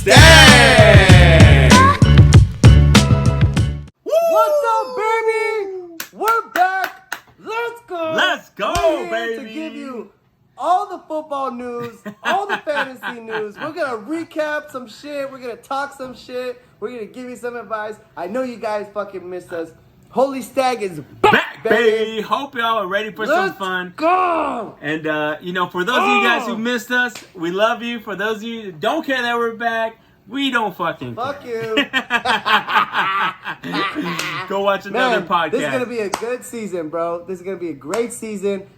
Stagg! What's up, baby? We're back. Let's go. Let's go, We're here baby. to give you all the football news, all the fantasy news. We're going to recap some shit. We're going to talk some shit. We're going to give you some advice. I know you guys fucking missed us. Holy Stagg is back, baby. Hope y'all are ready for some fun. Go. And, for those of you guys who missed us, we love you. For those of you who don't care that we're back, we don't fucking Fuck care. you. Go watch another podcast. This is going to be a good season, bro. This is going to be a great season.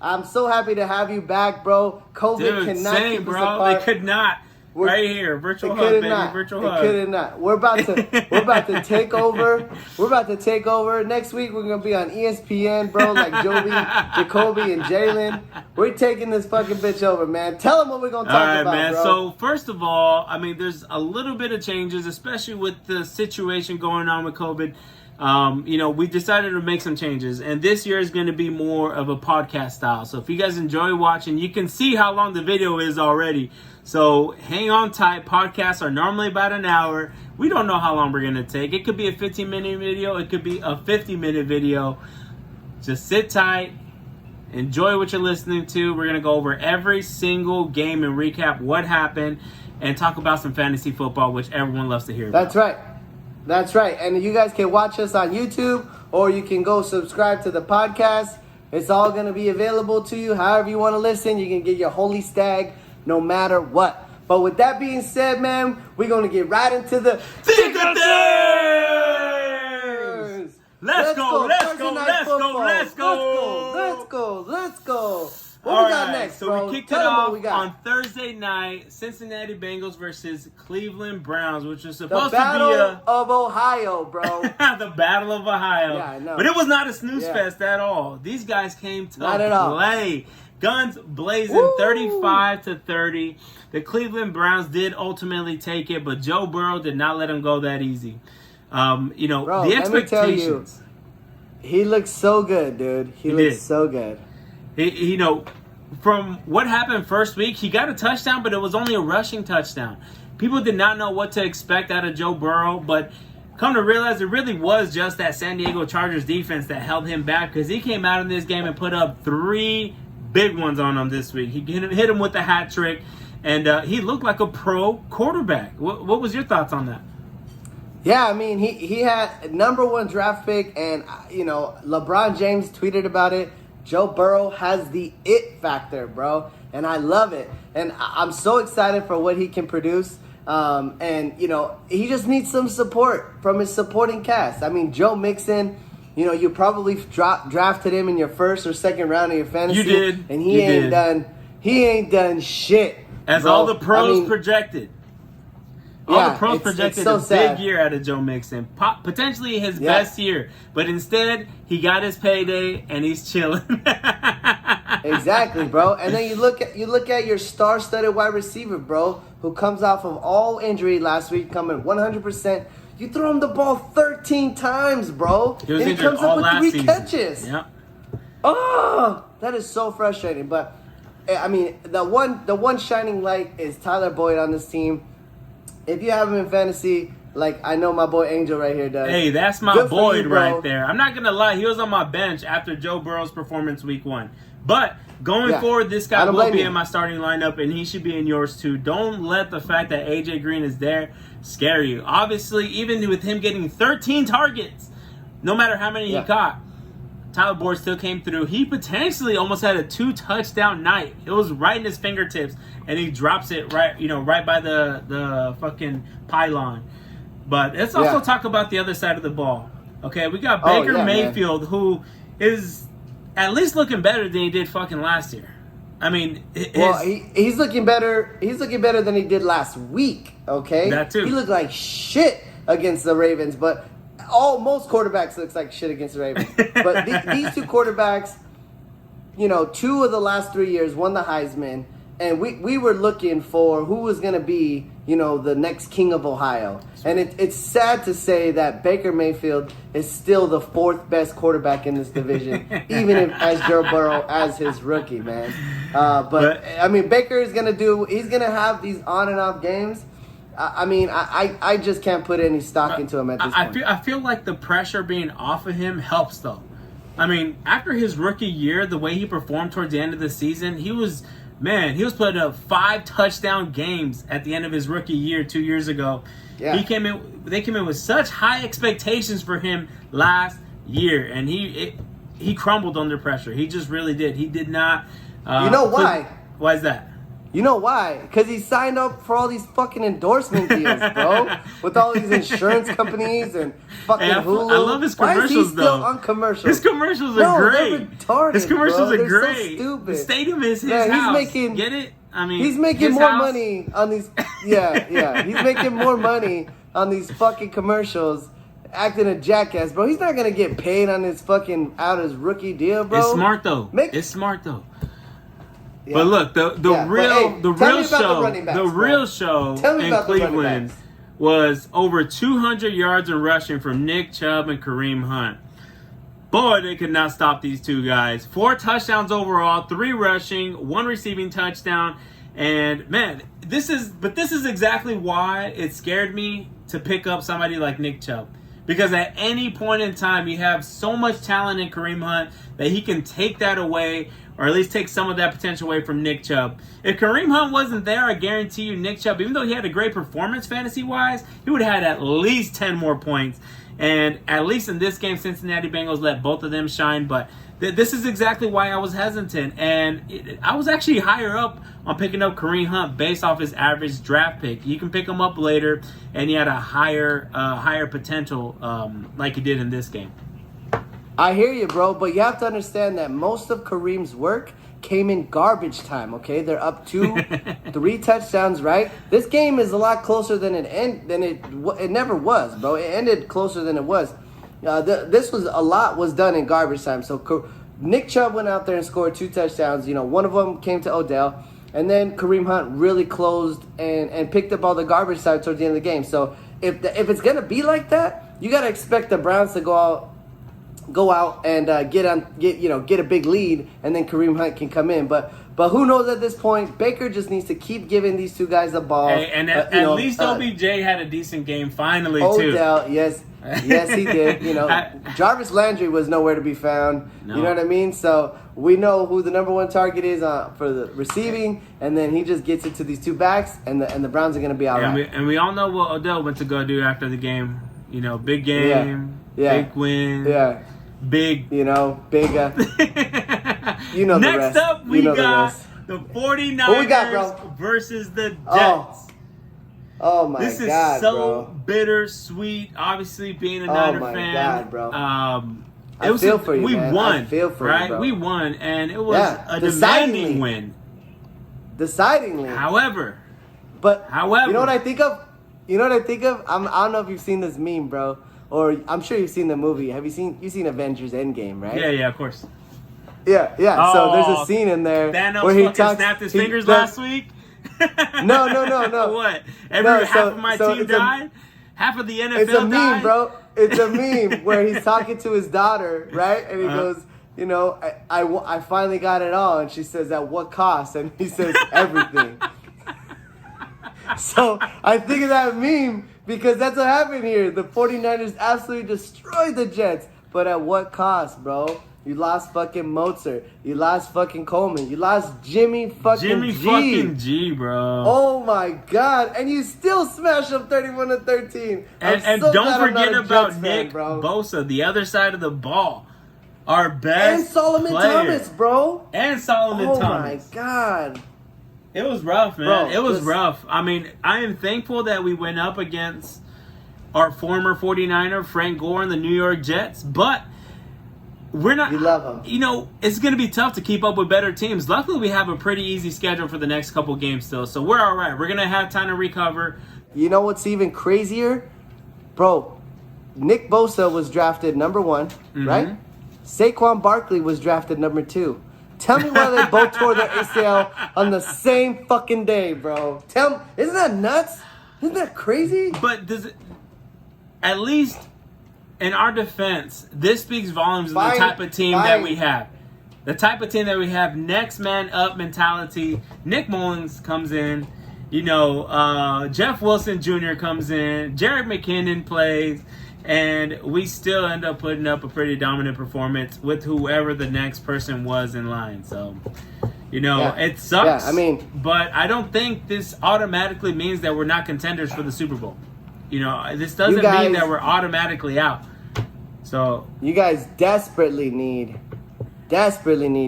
I'm so happy to have you back, bro. COVID cannot keep us apart. They could not. Right here, virtual hug, baby. Virtual hug. They could not. We're about to take over. We're about to take over. Next week we're gonna be on ESPN, bro. Like Jacoby, and Jalen. We're taking this fucking bitch over, man. Tell them what we're gonna talk about, man. Bro. So first of all, there's a little bit of changes, especially with the situation going on with COVID. We decided to make some changes, and this year is going to be more of a podcast style. So if you guys enjoy watching, you can see how long the video is already. So hang on tight. Podcasts are normally about an hour. We don't know how long we're going to take. It could be a 15-minute video. It could be a 50-minute video. Just sit tight. Enjoy what you're listening to. We're going to go over every single game and recap what happened and talk about some fantasy football, which everyone loves to hear about. That's right. And you guys can watch us on YouTube, or you can go subscribe to the podcast. It's all going to be available to you. However you want to listen, you can get your Holy Stagg no matter what. But with that being said, man, we're going to get right into the Let's go. What we got next, so bro? We kicked it off on Thursday night. Cincinnati Bengals versus Cleveland Browns, which was supposed to be Battle of Ohio, bro. The Battle of Ohio. Yeah, I know. But it was not a snooze fest at all. These guys came to play. Guns blazing, 35-30. The Cleveland Browns did ultimately take it, but Joe Burrow did not let them go that easy. Bro, the expectations. Let me tell you, he looks so good, dude. He looks so good. From what happened first week, he got a touchdown, but it was only a rushing touchdown. People did not know what to expect out of Joe Burrow, but come to realize it really was just that San Diego Chargers defense that held him back, because he came out in this game and put up 3 big ones on him this week. He hit him with the hat trick, and he looked like a pro quarterback. What was your thoughts on that? Yeah, he had number 1 draft pick, and LeBron James tweeted about it. Joe Burrow has the it factor, bro, and I love it. And I'm so excited for what he can produce. He just needs some support from his supporting cast. Joe Mixon, you probably drafted him in your first or second round of your fantasy. You did, and he ain't done shit. As bro. all the pros projected. All the pros projected so a big year out of Joe Mixon. Potentially his best year. But instead, he got his payday and he's chilling. Exactly, bro. And then you look at your star-studded wide receiver, bro, who comes off of all injury last week, coming 100%. You throw him the ball 13 times, bro. He was and he injured comes all up with last 3 season. catches. Yep. Oh, that is so frustrating. But the one shining light is Tyler Boyd on this team. If you have him in fantasy, like I know my boy Angel right here does. Hey, that's my Boyd right there. I'm not going to lie. He was on my bench after Joe Burrow's performance week 1. But going forward, this guy will be in my starting lineup, and he should be in yours too. Don't let the fact that A.J. Green is there scare you. Obviously, even with him getting 13 targets, no matter how many he caught, Tyler Boyd still came through. He potentially almost had a 2-touchdown night. It was right in his fingertips, and he drops it right by the fucking pylon. But let's also talk about the other side of the ball. Okay, we got Baker Mayfield, who is at least looking better than he did fucking last year. He's looking better. He's looking better than he did last week. Okay, that too. He looked like shit against the Ravens, but most quarterbacks looks like shit against the Ravens. But these 2 quarterbacks, 2 of the last 3 years won the Heisman, and we were looking for who was going to be, the next king of Ohio. And it's sad to say that Baker Mayfield is still the 4th best quarterback in this division, even as Joe Burrow as his rookie, man. But Baker is he's going to have these on and off games. I just can't put any stock into him at this point. I feel like the pressure being off of him helps, though. I mean, after his rookie year, the way he performed towards the end of the season, he was putting up 5 touchdown games at the end of his rookie year 2 years ago. Yeah. They came in with such high expectations for him last year, and he crumbled under pressure. He just really did. He did not. You know why? Why is that? You know why? Because he signed up for all these fucking endorsement deals, bro. With all these insurance companies and fucking Hulu. I love his commercials, though. Why is he still though. On commercials? His commercials are great. They're retarded, his commercials bro. are great. So stupid. The stadium is his house. Get it? I mean, he's making more money on these. Yeah. He's making more money on these fucking commercials. Acting a jackass, bro. He's not gonna get paid on his fucking his rookie deal, bro. It's smart though. It's smart though. Yeah. But look, the real show in Cleveland was over 200 yards in rushing from Nick Chubb and Kareem Hunt. Boy, they could not stop these two guys. 4 touchdowns overall, 3 rushing, 1 receiving touchdown. And man, this is exactly why it scared me to pick up somebody like Nick Chubb. Because at any point in time, you have so much talent in Kareem Hunt that he can take that away, or at least take some of that potential away from Nick Chubb. If Kareem Hunt wasn't there, I guarantee you Nick Chubb, even though he had a great performance fantasy-wise, he would have had at least 10 more points. And at least in this game, Cincinnati Bengals let both of them shine. But this is exactly why I was hesitant. And I was actually higher up on picking up Kareem Hunt based off his average draft pick. You can pick him up later, and he had a higher potential like he did in this game. I hear you, bro, but you have to understand that most of Kareem's work came in garbage time, okay? They're up 3 touchdowns, right? This game is a lot closer than it never was, bro. It ended closer than it was. A lot was done in garbage time. So Nick Chubb went out there and scored 2 touchdowns. You know, one of them came to Odell, and then Kareem Hunt really closed and picked up all the garbage time towards the end of the game. So if it's gonna be like that, you gotta expect the Browns to go out and get a big lead, and then Kareem Hunt can come in. But who knows at this point? Baker just needs to keep giving these 2 guys the ball. Hey, and at least OBJ had a decent game finally too. Odell, yes, he did. You know, Jarvis Landry was nowhere to be found. No. You know what I mean? So we know who the number 1 target is for the receiving, and then he just gets it to these 2 backs, and the Browns are going to be all right. And we all know what Odell went to go do after the game. You know, big game, big win. Yeah. Big. You know, big. You know the rest. Next up, we got the 49ers versus the Jets. Oh my God, this is so bittersweet. Obviously, being a Niner fan. Oh my God, bro. I feel for you, we man. Won. I feel for right? you, bro. We won, and it was a demanding win. Decidingly. However, you know what I think of? I don't know if you've seen this meme, bro. Or I'm sure you've seen the movie. You've seen Avengers Endgame, right? Yeah, of course. Yeah. Oh, so there's a scene in there Thanos where he snapped his fingers last week. No. What? Half of my team died. Half of the NFL died. It's a meme, bro. It's a meme where he's talking to his daughter, right? And he goes, you know, I finally got it all, and she says, "At what cost?" And he says, "Everything." So I think of that meme. Because that's what happened here. The 49ers absolutely destroyed the Jets. But at what cost, bro? You lost fucking Mozart. You lost fucking Coleman. You lost Jimmy fucking G, bro. Oh my God. And you still smash them 31-13. And don't forget about Nick Bosa, the other side of the ball. Our best And Solomon player. Thomas, bro. And Solomon Thomas. Oh my God. It was rough, man. Bro, it was rough. I mean, I am thankful that we went up against our former 49er, Frank Gore, and the New York Jets, but we're not... You love him. You know, it's going to be tough to keep up with better teams. Luckily, we have a pretty easy schedule for the next couple games still, so we're all right. We're going to have time to recover. You know what's even crazier? Bro, Nick Bosa was drafted number 1, right? Saquon Barkley was drafted number 2. Tell me why they both tore their ACL on the same fucking day, bro. Isn't that nuts? Isn't that crazy? But does it, at least in our defense, this speaks volumes of the type of team that we have. The type of team that we have, next man up mentality. Nick Mullins comes in, Jeff Wilson Jr. comes in, Jerick McKinnon plays, and we still end up putting up a pretty dominant performance with whoever the next person was in line. So, it sucks. Yeah, but I don't think this automatically means that we're not contenders for the Super Bowl. This doesn't mean that we're automatically out. So you guys desperately need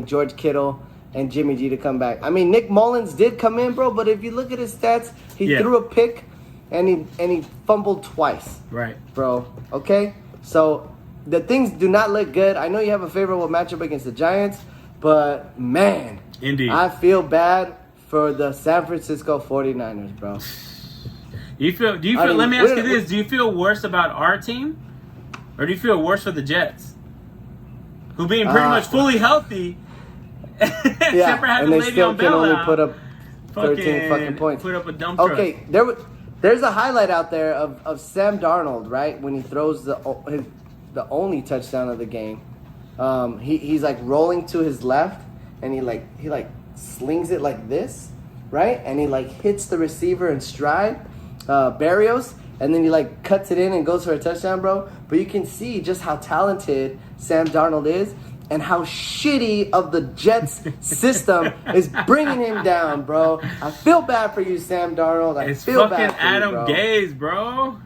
George Kittle and Jimmy G to come back. Nick Mullins did come in, bro, but if you look at his stats, he threw a pick and he fumbled twice. Right. Bro, okay? So the things do not look good. I know you have a favorable matchup against the Giants, but man, indeed, I feel bad for the San Francisco 49ers, bro. Do you feel let me ask you this, do you feel worse about our team or do you feel worse for the Jets? Who being pretty much fully healthy except for having Le'Veon Bell only out, put up 13 fucking points. Put up a dump truck. Okay, there's a highlight out there of Sam Darnold, right? When he throws the only touchdown of the game. He's like rolling to his left and he slings it like this, right? And he hits the receiver in stride, Barrios, and then he cuts it in and goes for a touchdown, bro. But you can see just how talented Sam Darnold is and how shitty of the Jets system is bringing him down, bro. I feel bad for you, Sam Darnold. It's feel fucking bad for Adam you, bro. Gase, bro.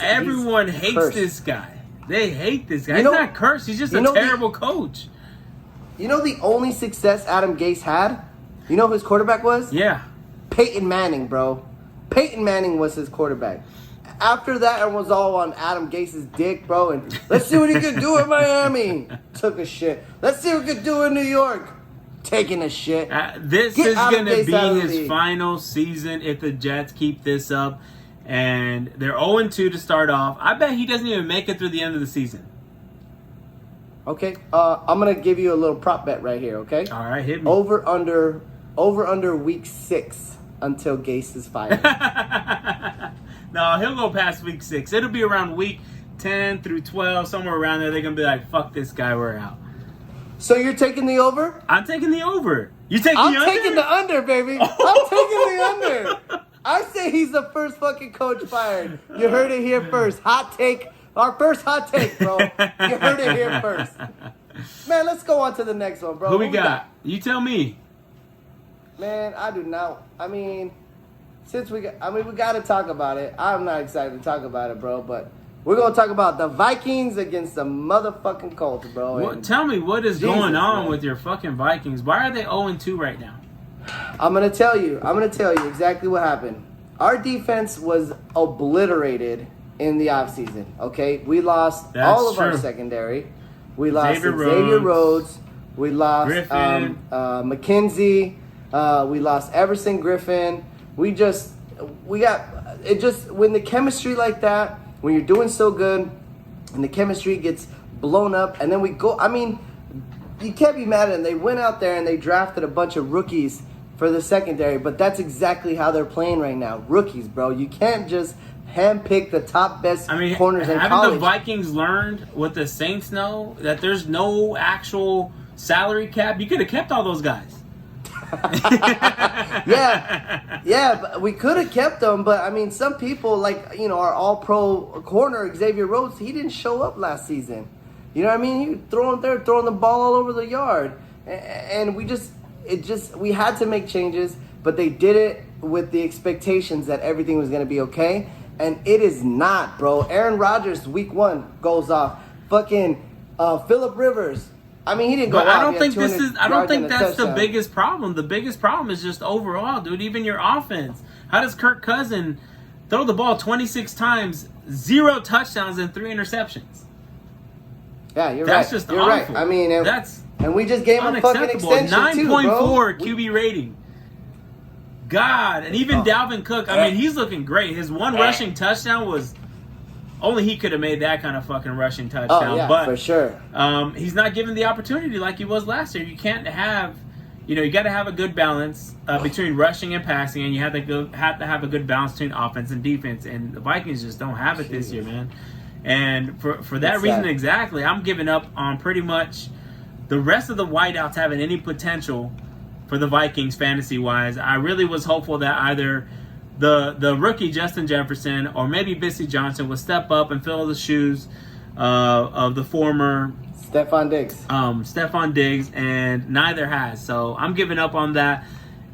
Everyone hates cursed. this guy. They hate this guy. He's not cursed. He's just a terrible coach. You know the only success Adam Gase had? You know who his quarterback was? Yeah. Peyton Manning, bro. Peyton Manning was his quarterback. After that, it was all on Adam Gase's dick, bro. And let's see what he could do in Miami. Took a shit. Let's see what he could do in New York. Taking a shit. This is going to be his final season if the Jets keep this up. And they're 0-2 to start off. I bet he doesn't even make it through the end of the season. Okay. I'm going to give you a little prop bet right here, okay? All right, hit me. Over under week 6 until Gase is fired. No, he'll go past week 6. It'll be around week 10 through 12, somewhere around there. They're going to be like, fuck this guy, we're out. So you're taking the over? I'm taking the over. You taking the under? I'm taking the under, baby. I'm taking the under. I say he's the first fucking coach fired. You heard it here first. Hot take. Our first hot take, bro. You heard it here first. Man, let's go on to the next one, bro. Who we got? You tell me. Man, I do not. We got to talk about it. I'm not excited to talk about it, bro, but we're going to talk about the Vikings against the motherfucking Colts, bro. Tell me what is going on with your fucking Vikings. Why are they 0-2 right now? I'm going to tell you exactly what happened. Our defense was obliterated in the offseason, okay? We lost all of our secondary. We lost Xavier Rhodes. We lost McKenzie. We lost Everson Griffin. When the chemistry like that, when you're doing so good and the chemistry gets blown up and then we go, you can't be mad at them. They went out there and they drafted a bunch of rookies for the secondary, but that's exactly how they're playing right now. Rookies, bro. You can't just handpick the top best corners in college. Haven't the Vikings learned what the Saints know? That there's no actual salary cap? You could have kept all those guys. Yeah, but we could have kept them, but some people our all-pro corner Xavier Rhodes, he didn't show up last season. You know what I mean? He throwing the ball all over the yard, and we had to make changes, but they did it with the expectations that everything was going to be okay, and it is not, bro. Aaron Rodgers week 1 goes off. Fucking Phillip Rivers. He didn't go. But I don't think that's the biggest problem. The biggest problem is just overall, dude. Even your offense. How does Kirk Cousins throw the ball 26 times, 0 touchdowns and 3 interceptions? Yeah, you're right. That's just awful. Right. And we just gave him a fucking extension 9.4 QB rating. God, and even Dalvin Cook. He's looking great. His one rushing touchdown was. Only he could have made that kind of fucking rushing touchdown. Oh, yeah, but, for sure. He's not given the opportunity like he was last year. You can't have, you got to have a good balance between rushing and passing, and you have to have a good balance between offense and defense. And the Vikings just don't have it this year, man. And for that reason exactly, I'm giving up on pretty much the rest of the wideouts having any potential for the Vikings fantasy-wise. I really was hopeful that either the rookie Justin Jefferson or maybe Bissy Johnson would step up and fill the shoes of the former Stephon Diggs, and neither has. So I'm giving up on that.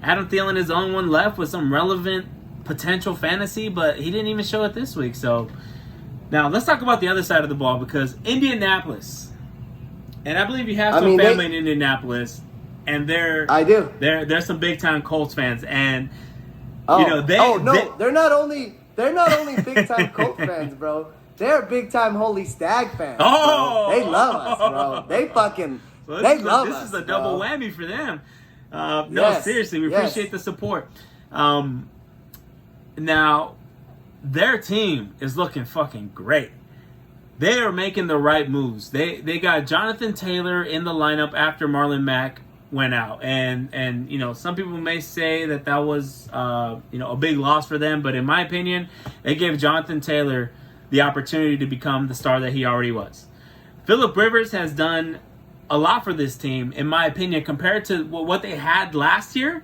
Adam Thielen is the only one left with some relevant potential fantasy, but he didn't even show it this week. So now let's talk about the other side of the ball, because Indianapolis, and I believe you have some family in Indianapolis, and I do. They're some big time Colts fans, and they're not only big time Colts fans, bro. They're big time Holy Stagg fans. Oh, bro. They love us, bro. They love us. This is a double whammy for them. No, seriously, we appreciate the support. Now, their team is looking fucking great. They are making the right moves. They got Jonathan Taylor in the lineup after Marlon Mack went out, and some people may say that was a big loss for them, but in my opinion, they gave Jonathan Taylor the opportunity to become the star that he already was. Phillip Rivers has done a lot for this team, in my opinion, compared to what they had last year.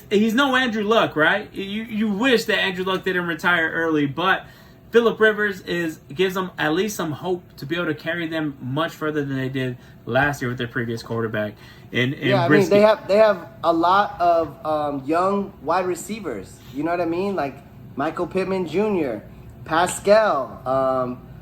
He's no Andrew Luck, right? You wish that Andrew Luck didn't retire early, but Phillip Rivers gives them at least some hope to be able to carry them much further than they did last year with their previous quarterback. I mean, they have a lot of young wide receivers. You know what I mean? Like Michael Pittman Jr., Pascal,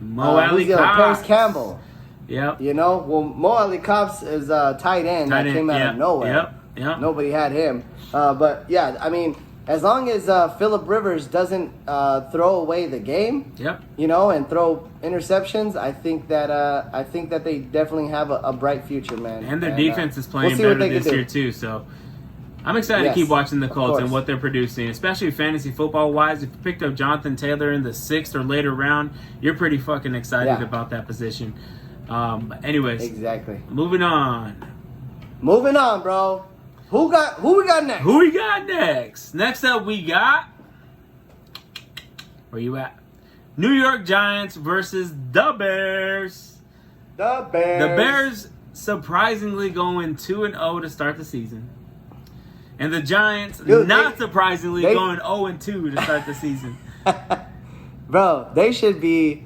Mo Alley Cox, Paris Campbell. Yep. Mo Alley Cox is a tight end that came out of nowhere. Yep. Nobody had him. But yeah, I mean, as long as Phillip Rivers doesn't throw away the game, and throw interceptions, I think that they definitely have a bright future, man. And their defense is playing better this year too. So I'm excited to keep watching the Colts and what they're producing, especially fantasy football wise. If you picked up Jonathan Taylor in the 6th or later round, you're pretty fucking excited about that position. Anyways, exactly. Moving on, bro. Who we got next? Next up, we got, where you at? New York Giants versus the Bears. The Bears surprisingly going 2-0 to start the season. And the Giants, surprisingly, going 0-2 to start the season. Bro, they should be...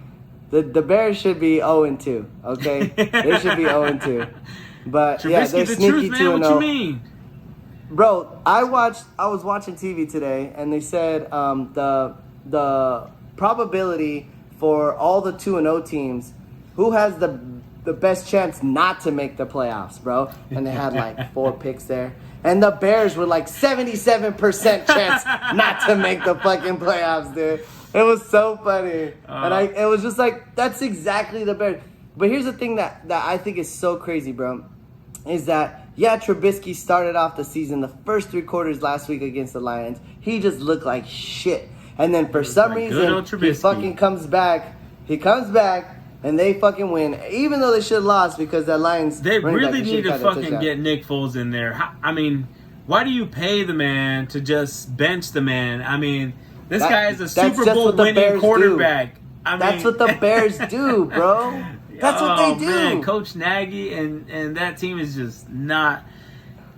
The Bears should be 0-2, okay? They should be 0-2. But, Trubisky, yeah, they're the sneaky truth, man. 2-0. What you mean? Bro, I was watching TV today, and they said the probability for all the 2-0 teams, who has the best chance not to make the playoffs, bro? And they had like 4 picks there. And the Bears were like 77% chance not to make the fucking playoffs, dude. It was so funny. And it was just like, that's exactly the Bears. But here's the thing that I think is so crazy, bro, is that, Trubisky started off the season, the first 3 quarters last week against the Lions. He just looked like shit. And then for some reason, he fucking comes back. He comes back. And they fucking win, even though they should have lost because that Lions... They really need to fucking get Nick Foles in there. I mean, why do you pay the man to just bench the man? I mean, this guy is a Super Bowl winning quarterback. That's what the Bears do, bro. That's what they do. Man, Coach Nagy and that team is just not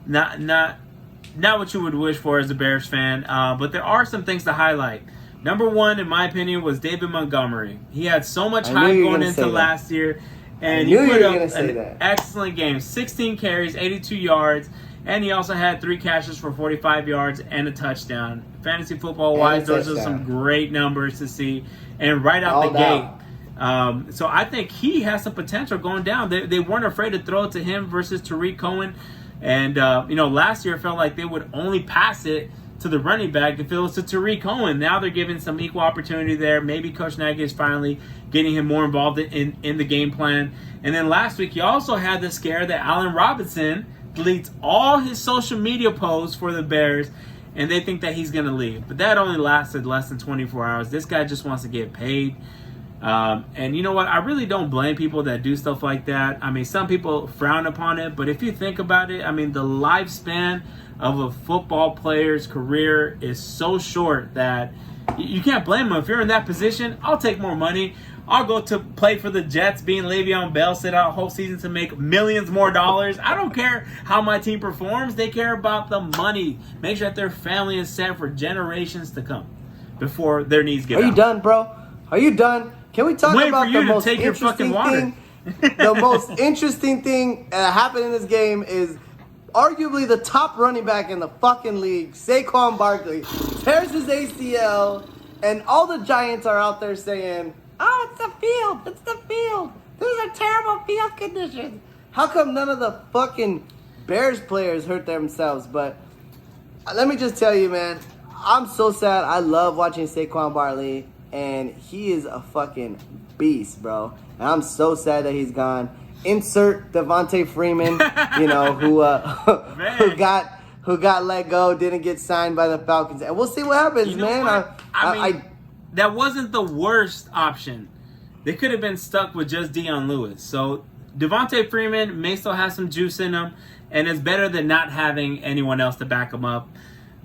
what you would wish for as a Bears fan. But there are some things to highlight. Number 1, in my opinion, was David Montgomery. He had so much hype going into last year, and he put up an excellent game. 16 carries, 82 yards, and he also had 3 catches for 45 yards and a touchdown. Fantasy football-wise, those are some great numbers to see. And right out the gate. So I think he has some potential going down. They weren't afraid to throw it to him versus Tariq Cohen. And, last year it felt like they would only pass it to the running back if it was to Tariq Cohen. Now they're giving some equal opportunity there. Maybe Coach Nagy is finally getting him more involved in the game plan. And then last week, you also had the scare that Allen Robinson deletes all his social media posts for the Bears, and they think that he's going to leave. But that only lasted less than 24 hours. This guy just wants to get paid. And you know what? I really don't blame people that do stuff like that. I mean, some people frown upon it, but if you think about it, I mean, the lifespan of a football player's career is so short that you can't blame them. If you're in that position, I'll take more money. I'll go to play for the Jets, being Le'Veon Bell, sit out a whole season to make millions more dollars. I don't care how my team performs. They care about the money. Make sure that their family is set for generations to come before their needs get out. Are you done, bro? Are you done? Can we talk about the most interesting thing? The most interesting thing that happened in this game is arguably the top running back in the fucking league, Saquon Barkley, tears his ACL, and all the Giants are out there saying, "Oh, it's the field. It's the field. These are terrible field conditions." How come none of the fucking Bears players hurt themselves? But let me just tell you, man, I'm so sad. I love watching Saquon Barkley, and he is a fucking beast, bro. And I'm so sad that he's gone. Insert Devontae Freeman, you know, who got let go, didn't get signed by the Falcons, and we'll see what happens, you know man. What? I mean, that wasn't the worst option. They could have been stuck with just Deion Lewis. So Devontae Freeman may still have some juice in him, and it's better than not having anyone else to back him up.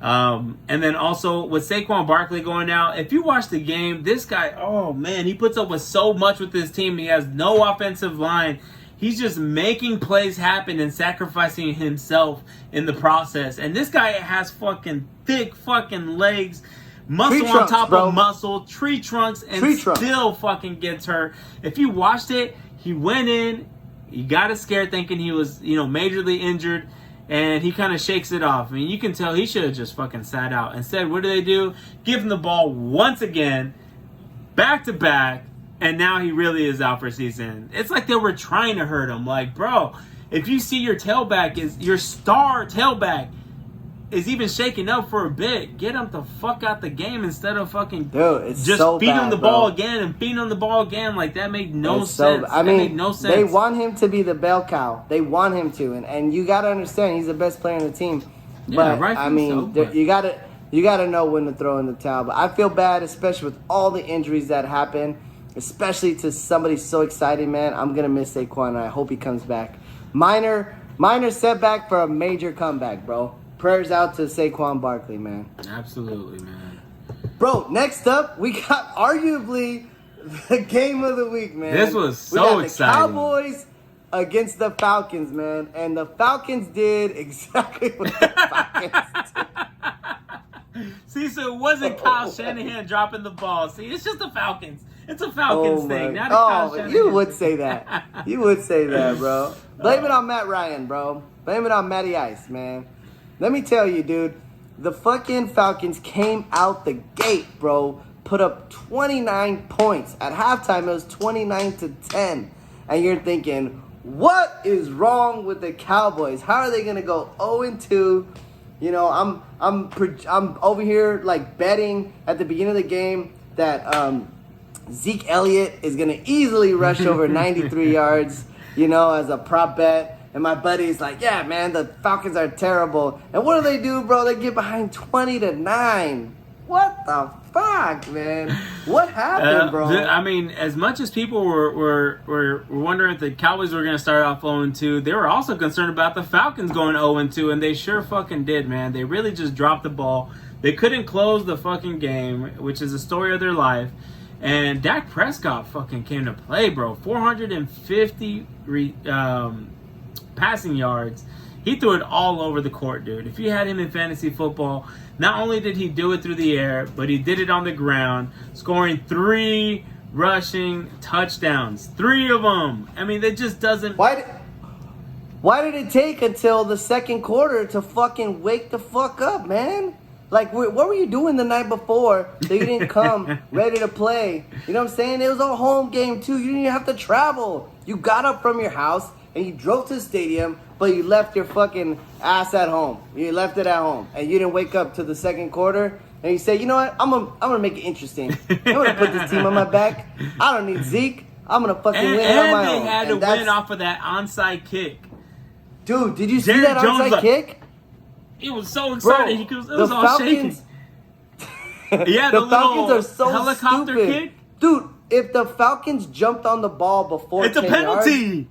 And then also with Saquon Barkley going out, if you watch the game, this guy, oh man, he puts up with so much with his team. He has no offensive line. He's just making plays happen and sacrificing himself in the process. And this guy has fucking thick fucking legs, muscle trunks, on top of muscle, tree trunks, and still fucking gets hurt. If you watched it, he went in, he got us scared thinking he was, majorly injured, and he kind of shakes it off. I mean, you can tell he should have just fucking sat out. Instead, what do? Give him the ball once again, back to back, and now he really is out for season. It's like they were trying to hurt him. Like, bro, if you see your star tailback is even shaking up for a bit, get him the fuck out the game instead of fucking just feed him the ball again and feed him the ball again. Like, that made no sense. I mean, that made no sense. They want him to be the bell cow. They want him to, and you got to understand he's the best player on the team. But I mean, you got to know when to throw in the towel. But I feel bad, especially with all the injuries that happen, especially to somebody so exciting, man. I'm gonna miss Saquon, and I hope he comes back. Minor setback for a major comeback, bro. Prayers out to Saquon Barkley, man. Absolutely, man. Bro, next up, we got arguably the game of the week, man. This was so exciting. The Cowboys against the Falcons, man. And the Falcons did exactly what the Falcons did. See, so it wasn't Kyle Shanahan dropping the ball. See, it's just the Falcons. It's a Falcons thing, not a Kyle Shanahan. You would say that. You would say that, bro. Blame it on Matt Ryan, bro. Blame it on Matty Ice, man. Let me tell you, dude. The fucking Falcons came out the gate, bro. Put up 29 points. At halftime, it was 29-10. And you're thinking, what is wrong with the Cowboys? How are they going to go 0-2? You know, I'm over here like betting at the beginning of the game that Zeke Elliott is gonna easily rush over 93 yards. You know, as a prop bet. And my buddy's like, yeah, man, the Falcons are terrible. And what do, bro? They get behind 20-9. What the fuck, man? What happened, bro? I mean, as much as people were wondering if the Cowboys were going to start off 0-2, they were also concerned about the Falcons going 0-2, and they sure fucking did, man. They really just dropped the ball. They couldn't close the fucking game, which is the story of their life. And Dak Prescott fucking came to play, bro. 450 passing yards. He threw it all over the court, dude. If you had him in fantasy football, not only did he do it through the air, but he did it on the ground, scoring 3 rushing touchdowns. 3 of them. I mean, that just doesn't... Why did it take until the second quarter to fucking wake the fuck up, man? Like, what were you doing the night before that you didn't come ready to play? You know what I'm saying? It was a home game, too. You didn't even have to travel. You got up from your house and you drove to the stadium, but you left your fucking ass at home. You left it at home. And you didn't wake up to the second quarter. And you say, you know what? I'm gonna make it interesting. I'm going to put this team on my back. I don't need Zeke. I'm going to fucking win on my own. And they had to win off of that onside kick. Dude, did you see that onside kick? He was so excited. Bro, it was all Falcons, shaking. Yeah, the Falcons are so helicopter stupid. kick. Dude, if the Falcons jumped on the ball before 10 It's a penalty.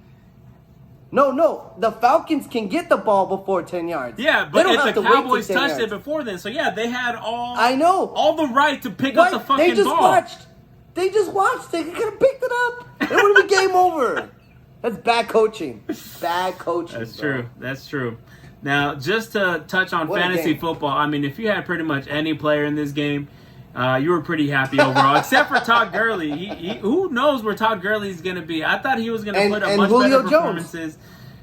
Yards, no. The Falcons can get the ball before 10 yards. Yeah, but if the Cowboys touched it before then, so yeah, they had all the right to pick up the fucking ball. They just watched. They could have picked it up. It would have been game over. That's bad coaching. Bad coaching. That's true. Now, just to touch on fantasy football, I mean, if you had pretty much any player in this game, you were pretty happy overall, except for Todd Gurley. Who knows where Todd Gurley is going to be? I thought he was going to put up much better performances.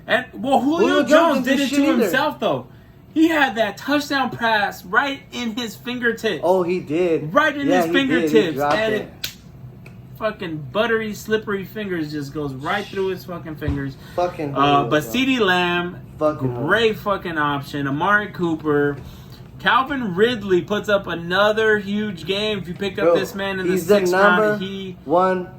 And Julio Jones did it to himself, though. He had that touchdown pass right in his fingertips. Oh, he did. Right in his fingertips. And it fucking buttery, slippery fingers just goes right through his fucking fingers. But CeeDee Lamb, great fucking option. Amari Cooper. Calvin Ridley puts up another huge game. If you pick up this man in the 6th round, he's the #1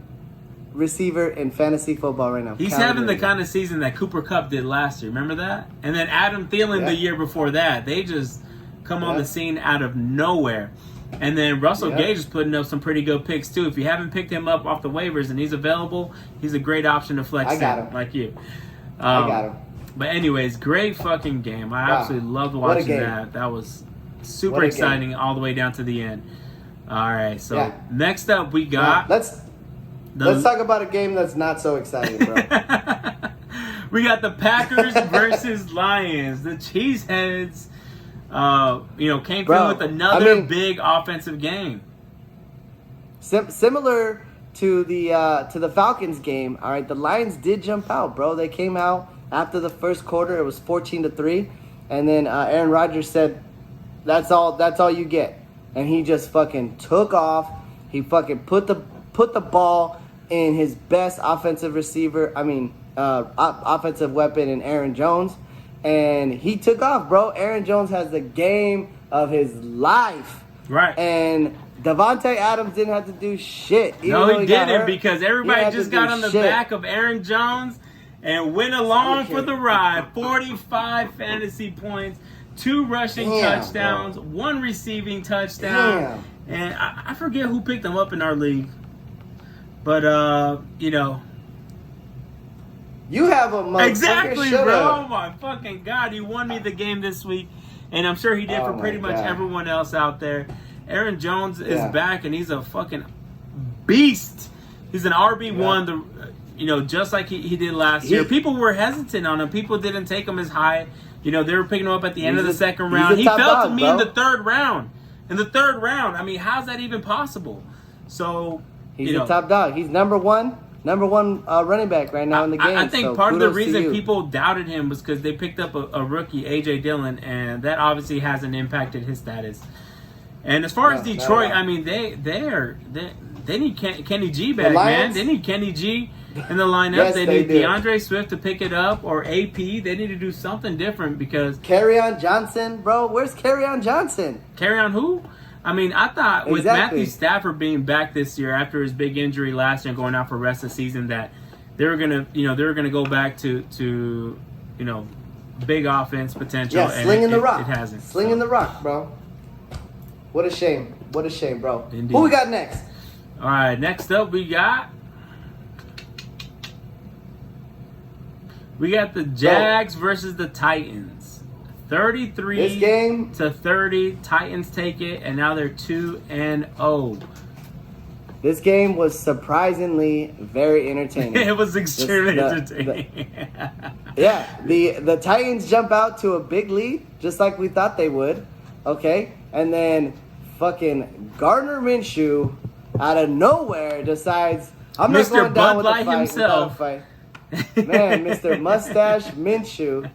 receiver in fantasy football right now. He's having the kind of season that Cooper Kupp did last year. Remember that? And then Adam Thielen the year before that. They just come on the scene out of nowhere. And then Russell Gage is putting up some pretty good picks too. If you haven't picked him up off the waivers and he's available, he's a great option to flex like you. I got him. But anyways, great fucking game. I absolutely loved watching that. That was super exciting all the way down to the end. All right, so next up we got... Let's talk about a game that's not so exciting, bro. We got the Packers versus Lions. The Cheeseheads, came through with another big offensive game. Similar to the Falcons game. All right, the Lions did jump out, bro. They came out after the first quarter. It was 14-3, and then Aaron Rodgers said, "That's all you get," and he just fucking took off. He fucking put the ball in his best offensive weapon in Aaron Jones, and he took off, bro. Aaron Jones has the game of his life. Right. And Devontae Adams didn't have to do shit. No, he didn't, because everybody just got on the back of Aaron Jones and went along for the ride. 45 fantasy points, 2 rushing touchdowns, 1 receiving touchdown. And I forget who picked him up in our league. But, you have a motherfucker. Exactly, bro. Oh, my fucking God. He won me the game this week. And I'm sure he did for pretty much everyone else out there. Aaron Jones is back, and he's a fucking beast. He's an RB1, just like he did last year. People were hesitant on him. People didn't take him as high. They were picking him up at the end of the 2nd round. He fell to me in the 3rd round. In the 3rd round. I mean, how's that even possible? So... He's a top dog. He's number one running back right now in the game. I think part of the reason people doubted him was because they picked up a rookie, A.J. Dillon, and that obviously hasn't impacted his status. And as far as Detroit, I mean, they need Kenny G back, man. They need Kenny G in the lineup. Yes, they need DeAndre Swift to pick it up, or AP. They need to do something different because... Kerryon Johnson, bro. Where's Kerryon Johnson? Kerryon who? I mean, I thought with Matthew Stafford being back this year after his big injury last year and going out for the rest of the season, that they were gonna go back to big offense potential. Yeah, slinging the rock. It hasn't. Slinging the rock, bro. What a shame. What a shame, bro. Indeed. Who we got next? All right, next up we got the Jags versus the Titans. 33-30. Titans take it, and now they're 2-0. This game was surprisingly very entertaining. It was extremely entertaining. The Titans jump out to a big lead, just like we thought they would. Okay, and then fucking Gardner Minshew out of nowhere decides I'm not going down with a fight without a fight. Man, Mr. Mustache Minshew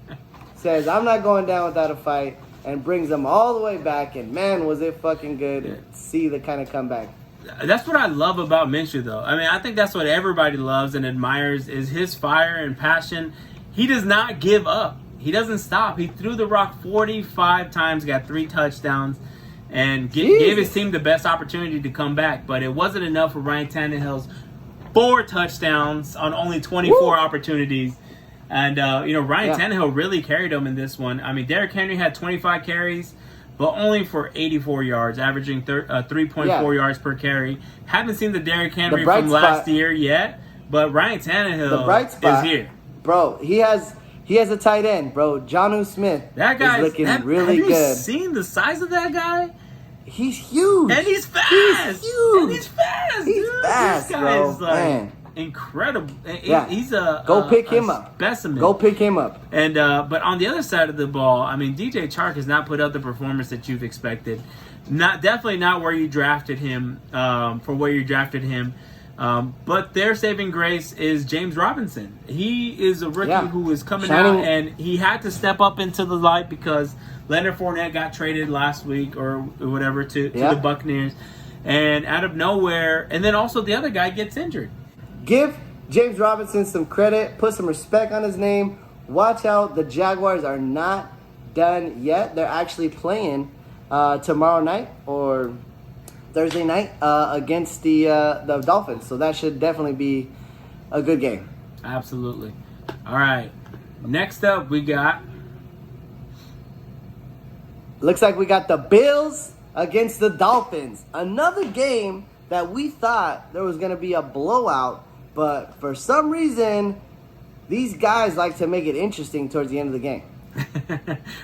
says, I'm not going down without a fight, and brings them all the way back, and man, was it fucking good to see the kind of comeback. That's what I love about Minshew, though. I mean, I think that's what everybody loves and admires is his fire and passion. He does not give up. He doesn't stop. He threw the rock 45 times, got 3 touchdowns, and gave his team the best opportunity to come back, but it wasn't enough for Ryan Tannehill's 4 touchdowns on only 24 opportunities. And, Ryan Tannehill really carried him in this one. I mean, Derrick Henry had 25 carries but only for 84 yards, averaging 3.4 yards per carry. Haven't seen the Derrick Henry from last year yet, but Ryan Tannehill is here. Bro, he has a tight end, bro. Jonnu Smith. That guy is looking really good. Have you seen the size of that guy? He's huge. And he's fast. He's huge. He's fast, He's dude. fast, this guy bro. is like incredible. He's a pick him up. Specimen. Go pick him up. And but on the other side of the ball, I mean, DJ Chark has not put up the performance that you've expected. Definitely not where you drafted him. For where you drafted him. But their saving grace is James Robinson. He is a rookie who is coming out, and he had to step up into the light because Leonard Fournette got traded last week or whatever to the Buccaneers. And out of nowhere, and then also the other guy gets injured. Give James Robinson some credit. Put some respect on his name. Watch out. The Jaguars are not done yet. They're actually playing tomorrow night or Thursday night against the Dolphins. So that should definitely be a good game. Absolutely. All right. Next up, we got... Looks like we got the Bills against the Dolphins. Another game that we thought there was going to be a blowout, but for some reason, these guys like to make it interesting towards the end of the game.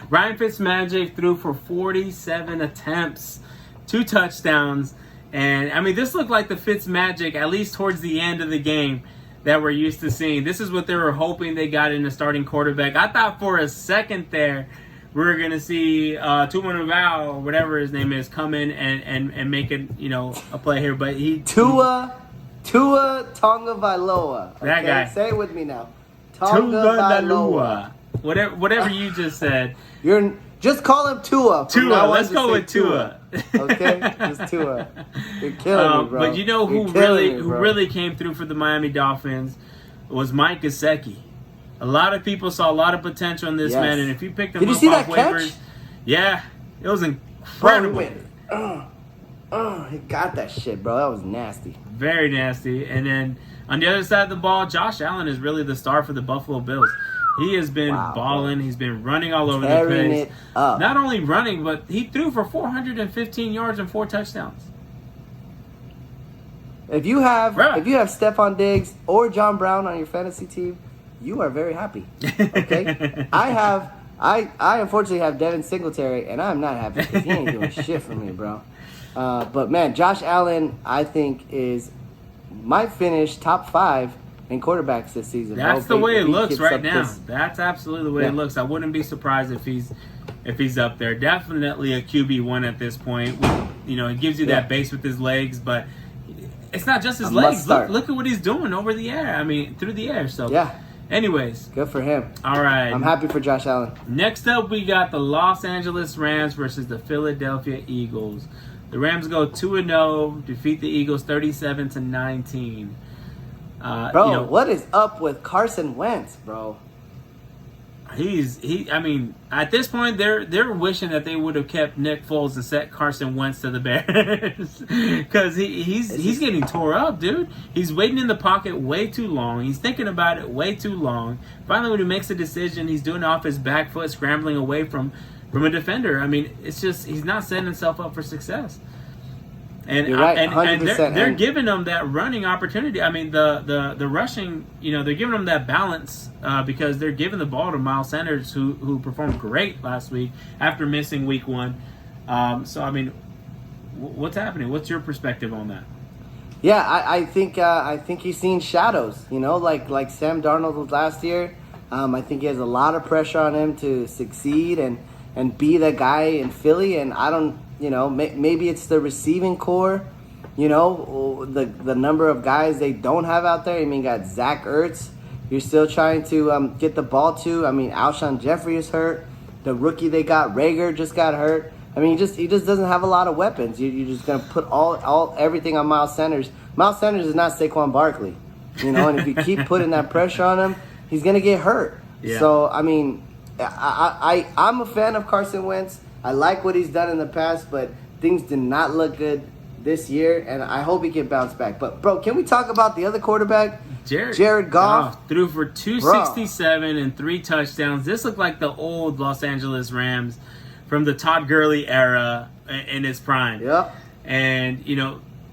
Ryan Fitzmagic threw for 47 attempts, 2 touchdowns, and I mean, this looked like the Fitzmagic, at least towards the end of the game, that we're used to seeing. This is what they were hoping they got in the starting quarterback. I thought for a second there, we were going to see Tua or whatever his name is come in and make it, a play here. But Tua Tagovailoa. Okay? That guy. Say it with me now. Tagovailoa. Whatever you just said. Just call him Tua. Let's go with Tua. Okay? Just Tua. You're killing me, bro. But who really came through for the Miami Dolphins was Mike Gesicki. A lot of people saw a lot of potential in this man, and if you picked him up off waivers, it was incredible. He got that shit, bro. That was nasty. Very nasty. And then on the other side of the ball, Josh Allen is really the star for the Buffalo Bills. He has been balling. He's been running all over the place. Not only running, but he threw for 415 yards and 4 touchdowns. If you have Stephon Diggs or John Brown on your fantasy team, you are very happy. Okay? I unfortunately have Devin Singletary, and I'm not happy because he ain't doing shit for me, bro. But man, Josh Allen, I think might finish top 5 in quarterbacks this season. That's the way it looks right now. That's absolutely the way it looks. I wouldn't be surprised if he's up there. Definitely a QB1 at this point. It gives you that base with his legs, but it's not just his legs. Look at what he's doing over the air. I mean, through the air. So anyways, good for him. All right, I'm happy for Josh Allen. Next up, we got the Los Angeles Rams versus the Philadelphia Eagles. The Rams go 2-0, defeat the Eagles 37-19. Bro, what is up with Carson Wentz, bro? I mean, at this point, they're wishing that they would have kept Nick Foles and set Carson Wentz to the Bears because he's getting tore up, dude. He's waiting in the pocket way too long. He's thinking about it way too long. Finally, when he makes a decision, he's doing it off his back foot, scrambling away from a defender. I mean, it's just he's not setting himself up for success. And, you're right, and they're giving them that running opportunity. I mean, the rushing, they're giving them that balance because they're giving the ball to Miles Sanders, who performed great last week after missing week 1. So, I mean, what's happening? What's your perspective on that? Yeah, I think he's seen shadows, like Sam Darnold was last year. I think he has a lot of pressure on him to succeed and be the guy in Philly, and I don't. Maybe it's the receiving core, the number of guys they don't have out there. I mean, you got Zach Ertz. You're still trying to get the ball to. I mean, Alshon Jeffrey is hurt. The rookie they got, Rager, just got hurt. I mean, he just doesn't have a lot of weapons. You're just going to put everything on Miles Sanders. Miles Sanders is not Saquon Barkley, and if you keep putting that pressure on him, he's going to get hurt. Yeah. So, I mean, I'm a fan of Carson Wentz. I like what he's done in the past, but things did not look good this year, and I hope he can bounce back. But, bro, can we talk about the other quarterback? Jared Goff. Threw for 267 and 3 touchdowns. This looked like the old Los Angeles Rams from the Todd Gurley era in his prime. Yep. And,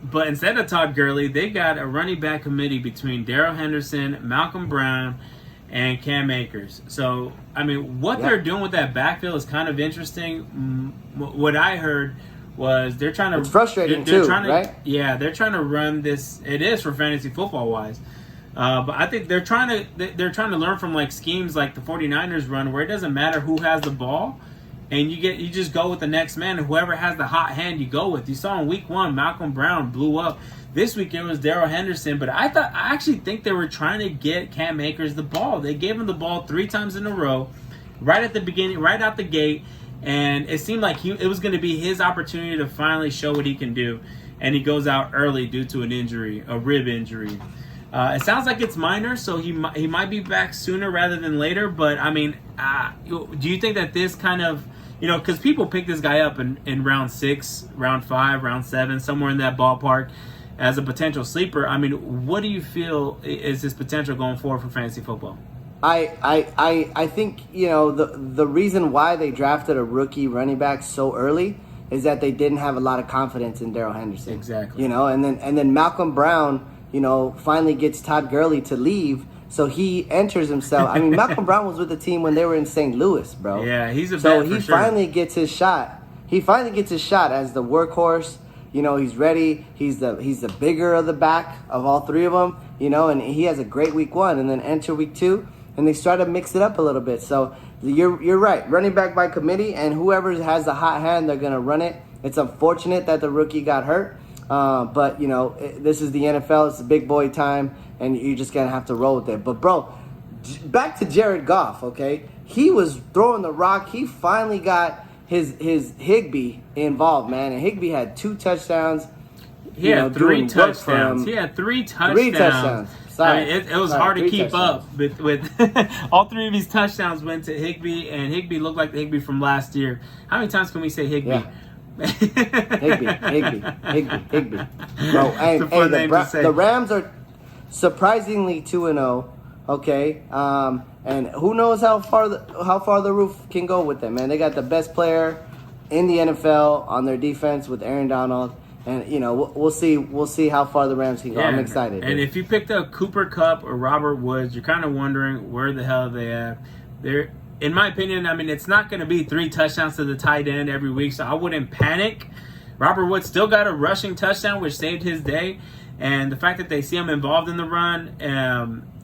but instead of Todd Gurley, they got a running back committee between Darrell Henderson, Malcolm Brown, and Cam Akers. So, I mean, what they're doing with that backfield is kind of interesting. What I heard was they're trying to... It's frustrating too, right? Yeah, they're trying to run this... It is for fantasy football-wise. But I think they're trying to learn from like schemes like the 49ers run, where it doesn't matter who has the ball, and you just go with the next man, and whoever has the hot hand you go with. You saw in week 1, Malcolm Brown blew up. This week it was Darrell Henderson, but I actually think they were trying to get Cam Akers the ball. They gave him the ball 3 times in a row, right at the beginning, right out the gate, and it seemed like it was going to be his opportunity to finally show what he can do, and he goes out early due to an injury, a rib injury. It sounds like it's minor, so he might be back sooner rather than later. But I mean, do you think that this kind of, because people pick this guy up in round 6, round 5, round 7, somewhere in that ballpark as a potential sleeper? I mean, what do you feel is his potential going forward for fantasy football? I think the reason why they drafted a rookie running back so early is that they didn't have a lot of confidence in Darrell Henderson. Exactly. And then Malcolm Brown, finally gets Todd Gurley to leave, so he enters himself. I mean, Malcolm Brown was with the team when they were in St. Louis, bro. Yeah, he's a so vet he for sure. finally gets his shot. He finally gets his shot as the workhorse. He's ready. He's the bigger of the back of all 3 of them. And he has a great week 1, and then enter week 2, and they start to mix it up a little bit. So you're right, running back by committee, and whoever has the hot hand, they're gonna run it. It's unfortunate that the rookie got hurt. But, this is the NFL. It's the big boy time, and you're just going to have to roll with it. But, bro, back to Jared Goff, okay? He was throwing the rock. He finally got his Higbee involved, man. And Higbee had 2 touchdowns. He had 3 touchdowns. He had 3 touchdowns. 3 touchdowns. Sorry. I mean, it was hard to keep up with all 3 of these touchdowns went to Higbee, and Higbee looked like the Higbee from last year. How many times can we say Higbee? Yeah. Higbee. Bro, the Rams are surprisingly 2-0. Okay, and who knows how far the roof can go with them, man. They got the best player in the NFL on their defense with Aaron Donald, and we'll see how far the Rams can go. Yeah, I'm excited. And if you picked up Cooper Kupp or Robert Woods, you're kind of wondering where the hell they at. In my opinion, I mean, it's not going to be 3 touchdowns to the tight end every week, so I wouldn't panic. Robert Woods still got a rushing touchdown, which saved his day. And the fact that they see him involved in the run,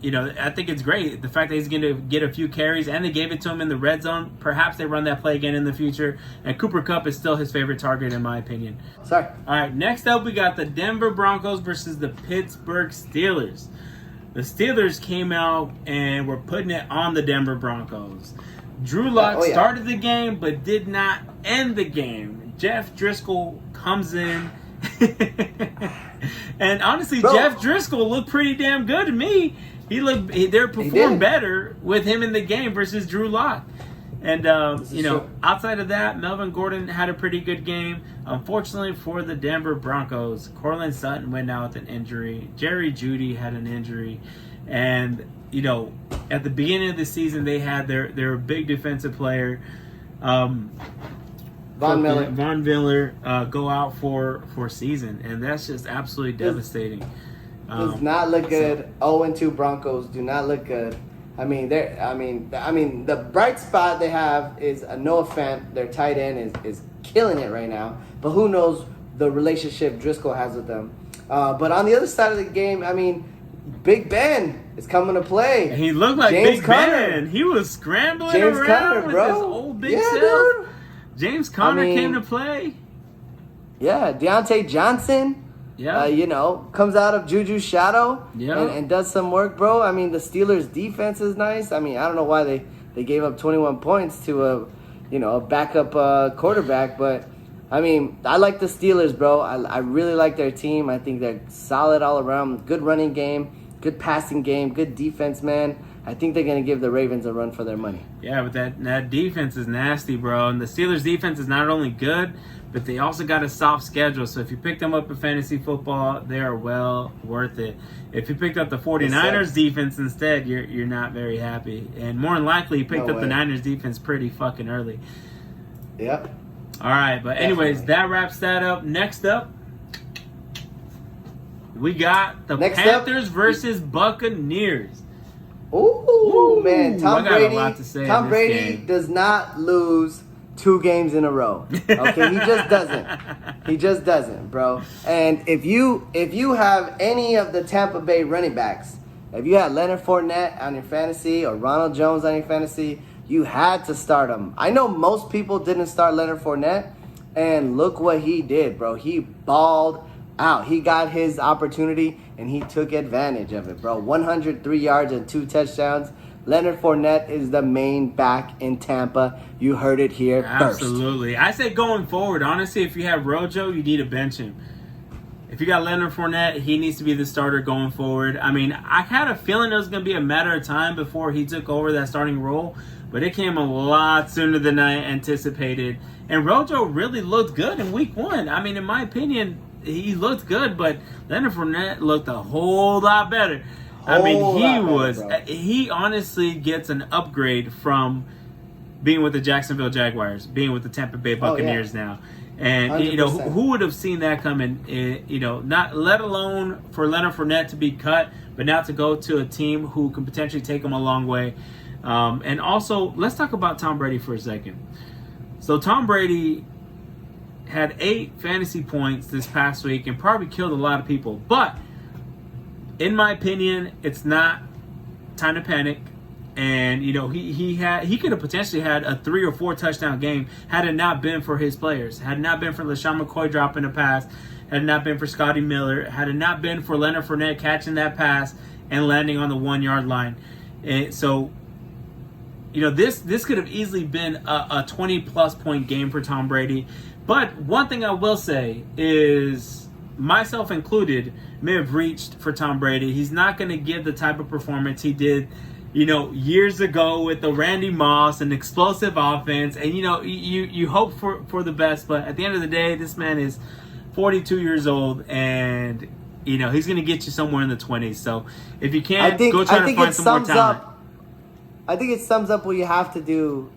I think it's great. The fact that he's going to get a few carries, and they gave it to him in the red zone. Perhaps they run that play again in the future. And Cooper Kupp is still his favorite target, in my opinion. Sorry. All right, next up, we got the Denver Broncos versus the Pittsburgh Steelers. The Steelers came out and were putting it on the Denver Broncos. Drew Lock started the game but did not end the game. Jeff Driscoll comes in. And honestly, Jeff Driscoll looked pretty damn good to me. They performed better with him in the game versus Drew Lock. And, outside of that, Melvin Gordon had a pretty good game. Unfortunately for the Denver Broncos, Cortland Sutton went out with an injury. Jerry Jeudy had an injury. And, at the beginning of the season, they had their big defensive player, Von Miller, go out for season. And that's just absolutely devastating. Does not look good. 0-2 Broncos do not look good. I mean, the bright spot they have is Noah Fant. Their tight end is killing it right now. But who knows the relationship Driscoll has with them. But on the other side of the game, I mean, Big Ben is coming to play. He looked like James Big Conner. Ben. He was scrambling around with his old big self. Dude. James Conner came to play. Yeah, Deontay Johnson. Yeah, comes out of Juju's shadow and does some work, bro. I mean, the Steelers' defense is nice. I mean, I don't know why they gave up 21 points to a backup quarterback, but I mean, I like the Steelers, bro. I really like their team. I think they're solid all around. Good running game, good passing game, good defense, man. I think they're going to give the Ravens a run for their money. Yeah, but that defense is nasty, bro. And the Steelers' defense is not only good, but they also got a soft schedule. So if you pick them up in fantasy football, they are well worth it. If you picked up the 49ers defense instead, you're not very happy. And more than likely, you picked up the Niners defense pretty fucking early. Yep. All right, but anyways, that wraps that up. Next up, we got the Panthers versus Buccaneers. Ooh, man, Tom I got a lot to say Tom in this Brady game. does not lose 2 games in a row. Okay, he just doesn't. He just doesn't, bro. And if you have any of the Tampa Bay running backs, if you had Leonard Fournette on your fantasy or Ronald Jones on your fantasy, you had to start him. I know most people didn't start Leonard Fournette, and look what he did, bro. He balled out. He got his opportunity, and he took advantage of it, bro. 103 yards and 2 touchdowns. Leonard Fournette is the main back in Tampa. You heard it here first. Absolutely. I say going forward, honestly, if you have Rojo, you need to bench him. If you got Leonard Fournette, he needs to be the starter going forward. I mean, I had a feeling it was going to be a matter of time before he took over that starting role, but it came a lot sooner than I anticipated. And Rojo really looked good in week 1. I mean, in my opinion, he looked good, but Leonard Fournette looked a whole lot better. I mean, he honestly gets an upgrade from being with the Jacksonville Jaguars, being with the Tampa Bay Buccaneers now. And, 100%. Who would have seen that coming, not let alone for Leonard Fournette to be cut, but now to go to a team who can potentially take him a long way. And also, let's talk about Tom Brady for a second. So Tom Brady had 8 fantasy points this past week and probably killed a lot of people. But in my opinion, it's not time to panic. And he could have potentially had a 3 or 4 touchdown game had it not been for his players. Had it not been for LaShawn McCoy dropping a pass, had it not been for Scotty Miller, had it not been for Leonard Fournette catching that pass and landing on the 1-yard line. And so, this could have easily been a 20-plus point game for Tom Brady. But one thing I will say is, myself included, may have reached for Tom Brady. He's not going to give the type of performance he did years ago with the Randy Moss and explosive offense. And, you hope for the best. But at the end of the day, this man is 42 years old. And, he's going to get you somewhere in the 20s. So if you can't, go try to find some more talent. I think it sums up what you have to do.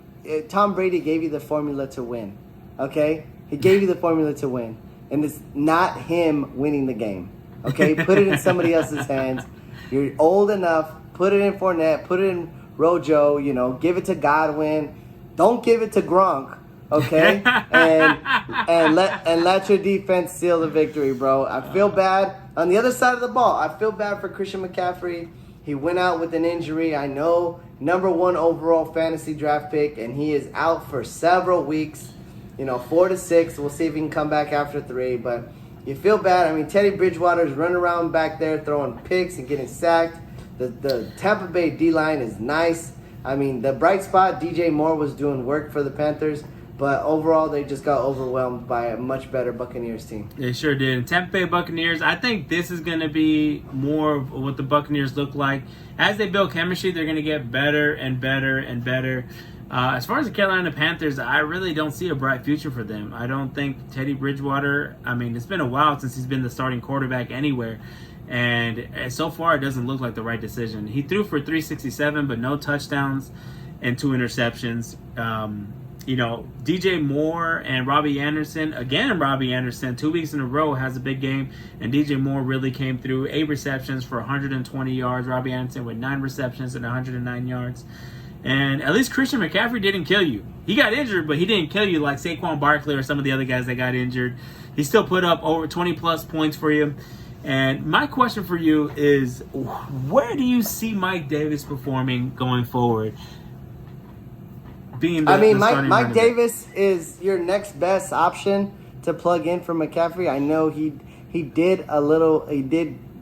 Tom Brady gave you the formula to win. Okay? He gave you the formula to win. And it's not him winning the game. Okay? Put it in somebody else's hands. You're old enough. Put it in Fournette. Put it in Rojo. Give it to Godwin. Don't give it to Gronk. Okay? and let your defense seal the victory, bro. I feel bad. On the other side of the ball, I feel bad for Christian McCaffrey. He went out with an injury. I know, number 1 overall fantasy draft pick, and he is out for several weeks. 4 to 6. We'll see if he can come back after 3. But you feel bad. I mean, Teddy Bridgewater's running around back there throwing picks and getting sacked. The Tampa Bay D-line is nice. I mean, the bright spot, DJ Moore was doing work for the Panthers. But overall, they just got overwhelmed by a much better Buccaneers team. They sure did. And Tampa Bay Buccaneers, I think this is going to be more of what the Buccaneers look like. As they build chemistry, they're going to get better and better and better. As far as the Carolina Panthers, I really don't see a bright future for them. I don't think Teddy Bridgewater, I mean, it's been a while since he's been the starting quarterback anywhere. And so far, it doesn't look like the right decision. He threw for 367, but no touchdowns and 2 interceptions. DJ Moore and Robbie Anderson, 2 weeks in a row has a big game, and DJ Moore really came through. 8 receptions for 120 yards. Robbie Anderson with 9 receptions and 109 yards. And at least Christian McCaffrey didn't kill you. He got injured, but he didn't kill you like Saquon Barkley or some of the other guys that got injured. He still put up over 20-plus points for you. And my question for you is, where do you see Mike Davis performing going forward? Mike Davis is your next best option to plug in for McCaffrey. I know he did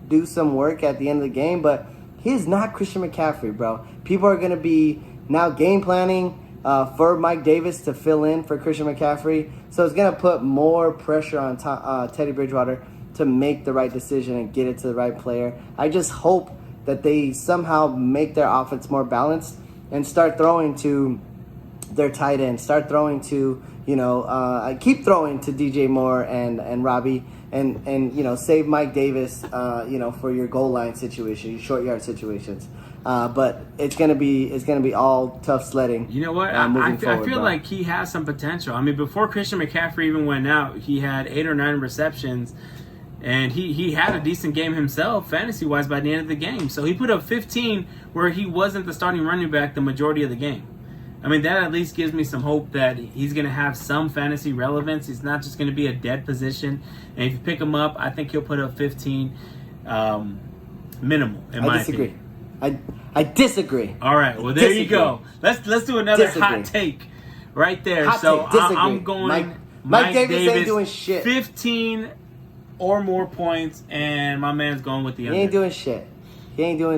do some work at the end of the game, but he is not Christian McCaffrey, bro. People are going to be now game planning for Mike Davis to fill in for Christian McCaffrey. So it's going to put more pressure on Teddy Bridgewater to make the right decision and get it to the right player. I just hope that they somehow make their offense more balanced and start throwing to their tight end, start throwing to, keep throwing to DJ Moore and Robbie and save Mike Davis, for your goal line situation, your short yard situations. But it's gonna be all tough sledding. You know what? I feel like he has some potential. I mean, before Christian McCaffrey even went out, he had 8 or 9 receptions, and he had a decent game himself, fantasy wise, by the end of the game. So he put up 15, where he wasn't the starting running back the majority of the game. I mean, that at least gives me some hope that he's going to have some fantasy relevance. He's not just going to be a dead position. And if you pick him up, I think he'll put up 15 minimal, in my opinion. I disagree. All right, well, there you go. Let's do another hot take right there. I'm going Mike Davis ain't doing shit. 15 or more points, and my man's going with the under. He ain't doing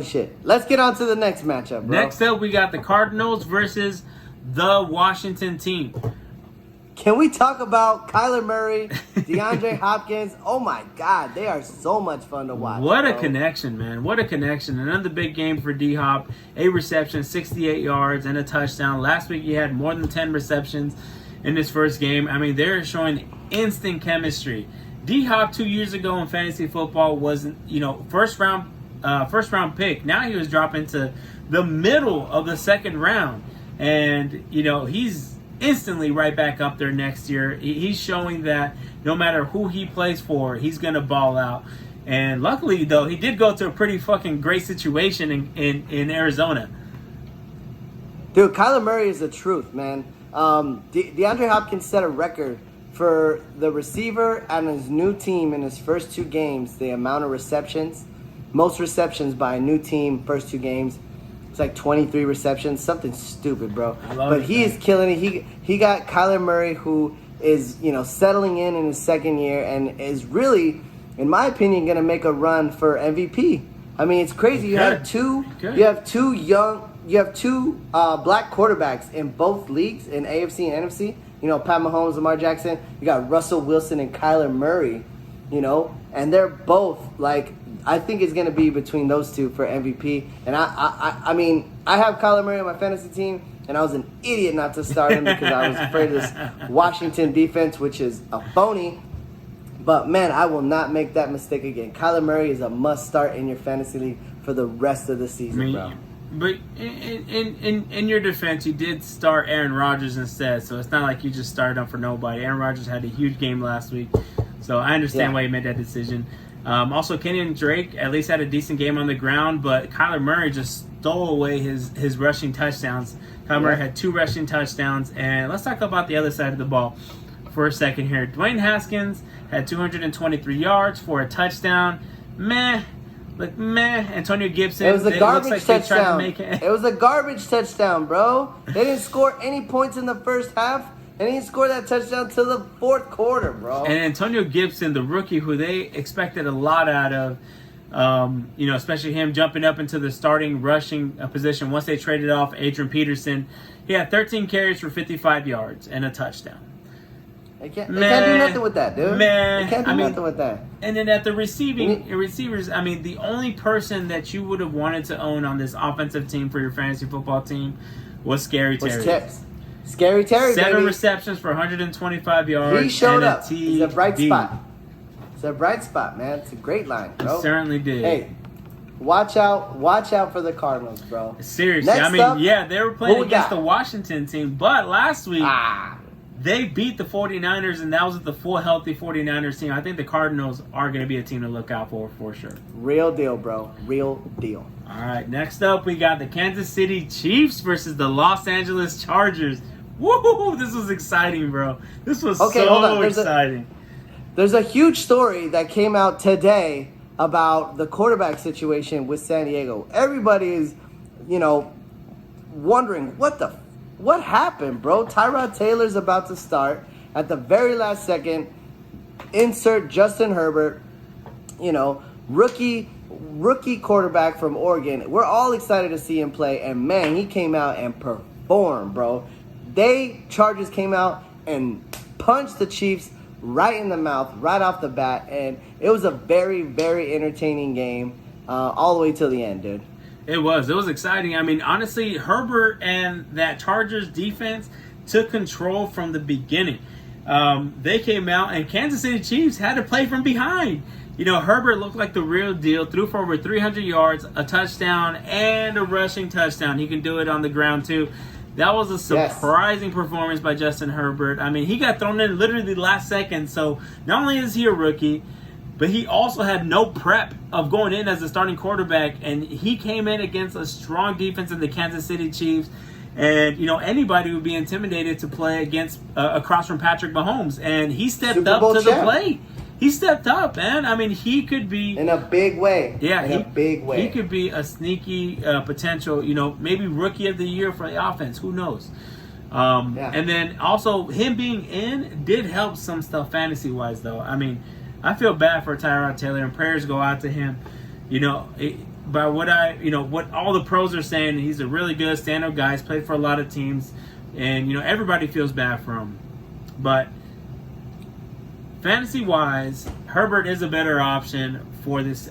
shit. Let's get on to the next matchup, bro. Next up, we got the Cardinals versus the Washington team. Can we talk about Kyler Murray, DeAndre Hopkins? Oh, my God. They are so much fun to watch. What a connection, man. What a connection. Another big game for D-Hop. 8 receptions, 68 yards, and a touchdown. Last week, he had more than 10 receptions in his first game. I mean, they're showing instant chemistry. D-Hop 2 years ago in fantasy football wasn't, first round pick. Now he was dropping to the middle of the second round. And, he's instantly right back up there next year. He's showing that no matter who he plays for, he's going to ball out. And luckily, though, he did go to a pretty fucking great situation in Arizona. Dude, Kyler Murray is the truth, man. DeAndre Hopkins set a record for the receiver and his new team in his first 2 games, the amount of receptions. Most receptions by a new team, first 2 games. It's like 23 receptions, something stupid, bro. But he is killing it. He got Kyler Murray, who is settling in his second year and is really, in my opinion, gonna make a run for MVP. I mean, it's crazy. You have two black quarterbacks in both leagues, in AFC and NFC. Pat Mahomes, Lamar Jackson. You got Russell Wilson and Kyler Murray. And they're both like. I think it's going to be between those two for MVP. And I mean, I have Kyler Murray on my fantasy team, and I was an idiot not to start him because I was afraid of this Washington defense, which is a phony. But, man, I will not make that mistake again. Kyler Murray is a must-start in your fantasy league for the rest of the season, bro. But in your defense, you did start Aaron Rodgers instead, so it's not like you just started him for nobody. Aaron Rodgers had a huge game last week, so I understand why you made that decision. Also, Kenyon Drake at least had a decent game on the ground, but Kyler Murray just stole away his rushing touchdowns. Kyler Murray had 2 rushing touchdowns, and let's talk about the other side of the ball for a second here. Dwayne Haskins had 223 yards for a touchdown. Meh. Antonio Gibson. It was a garbage touchdown. It was a garbage touchdown, bro. They didn't score any points in the first half. And he didn't score that touchdown till the 4th quarter, bro. And Antonio Gibson, the rookie who they expected a lot out of, especially him jumping up into the starting rushing position once they traded off Adrian Peterson. He had 13 carries for 55 yards and a touchdown. They can't do nothing with that, dude. They can't do nothing with that. And then at the receivers, I mean, the only person that you would have wanted to own on this offensive team for your fantasy football team was Scary Terry. Scary Terry, 7 receptions for 125 yards. He showed up. TD. He's a bright spot. It's a bright spot, man. It's a great line, bro. He certainly did. Hey, watch out for the Cardinals, bro. Seriously, they were playing against the Washington team, but last week they beat the 49ers, and that was the full healthy 49ers team. I think the Cardinals are going to be a team to look out for sure. Real deal, bro. Real deal. All right, next up we got the Kansas City Chiefs versus the Los Angeles Chargers. Woo! This was exciting, bro. This was so exciting. There's a huge story that came out today about the quarterback situation with San Diego. Everybody is, wondering what happened, bro. Tyrod Taylor's about to start at the very last second. Insert Justin Herbert, rookie quarterback from Oregon. We're all excited to see him play, and man, he came out and performed, bro. Chargers came out and punched the Chiefs right in the mouth, right off the bat, and it was a very, very entertaining game all the way till the end, dude. It was exciting. I mean, honestly, Herbert and that Chargers defense took control from the beginning. They came out, and Kansas City Chiefs had to play from behind. Herbert looked like the real deal. Threw for over 300 yards, a touchdown, and a rushing touchdown. He can do it on the ground, too. That was a surprising performance by Justin Herbert. I mean, he got thrown in literally last second. So not only is he a rookie, but he also had no prep of going in as a starting quarterback. And he came in against a strong defense in the Kansas City Chiefs. And, anybody would be intimidated to play across from Patrick Mahomes. And he stepped up to the plate. He stepped up, man. I mean, he could be... in a big way. Yeah, in a big way. He could be a sneaky potential, maybe rookie of the year for the offense. Who knows? And then also, him being in did help some stuff fantasy-wise, though. I mean, I feel bad for Tyrod Taylor, and prayers go out to him. By what all the pros are saying, he's a really good stand-up guy. He's played for a lot of teams, and everybody feels bad for him. But fantasy-wise, Herbert is a better option for this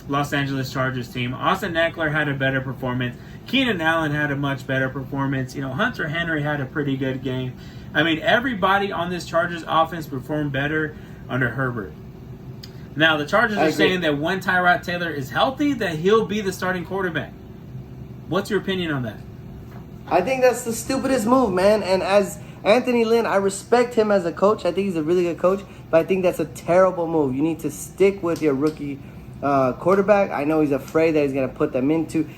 Los Angeles Chargers team. Austin Eckler had a better performance. Keenan Allen had a much better performance. Hunter Henry had a pretty good game. I mean, everybody on this Chargers offense performed better under Herbert. Now, the Chargers are saying that when Tyrod Taylor is healthy, that he'll be the starting quarterback. What's your opinion on that? I think that's the stupidest move, man. And as Anthony Lynn, I respect him as a coach. I think he's a really good coach. But I think that's a terrible move. You need to stick with your rookie quarterback. I know he's afraid that he's going to put them into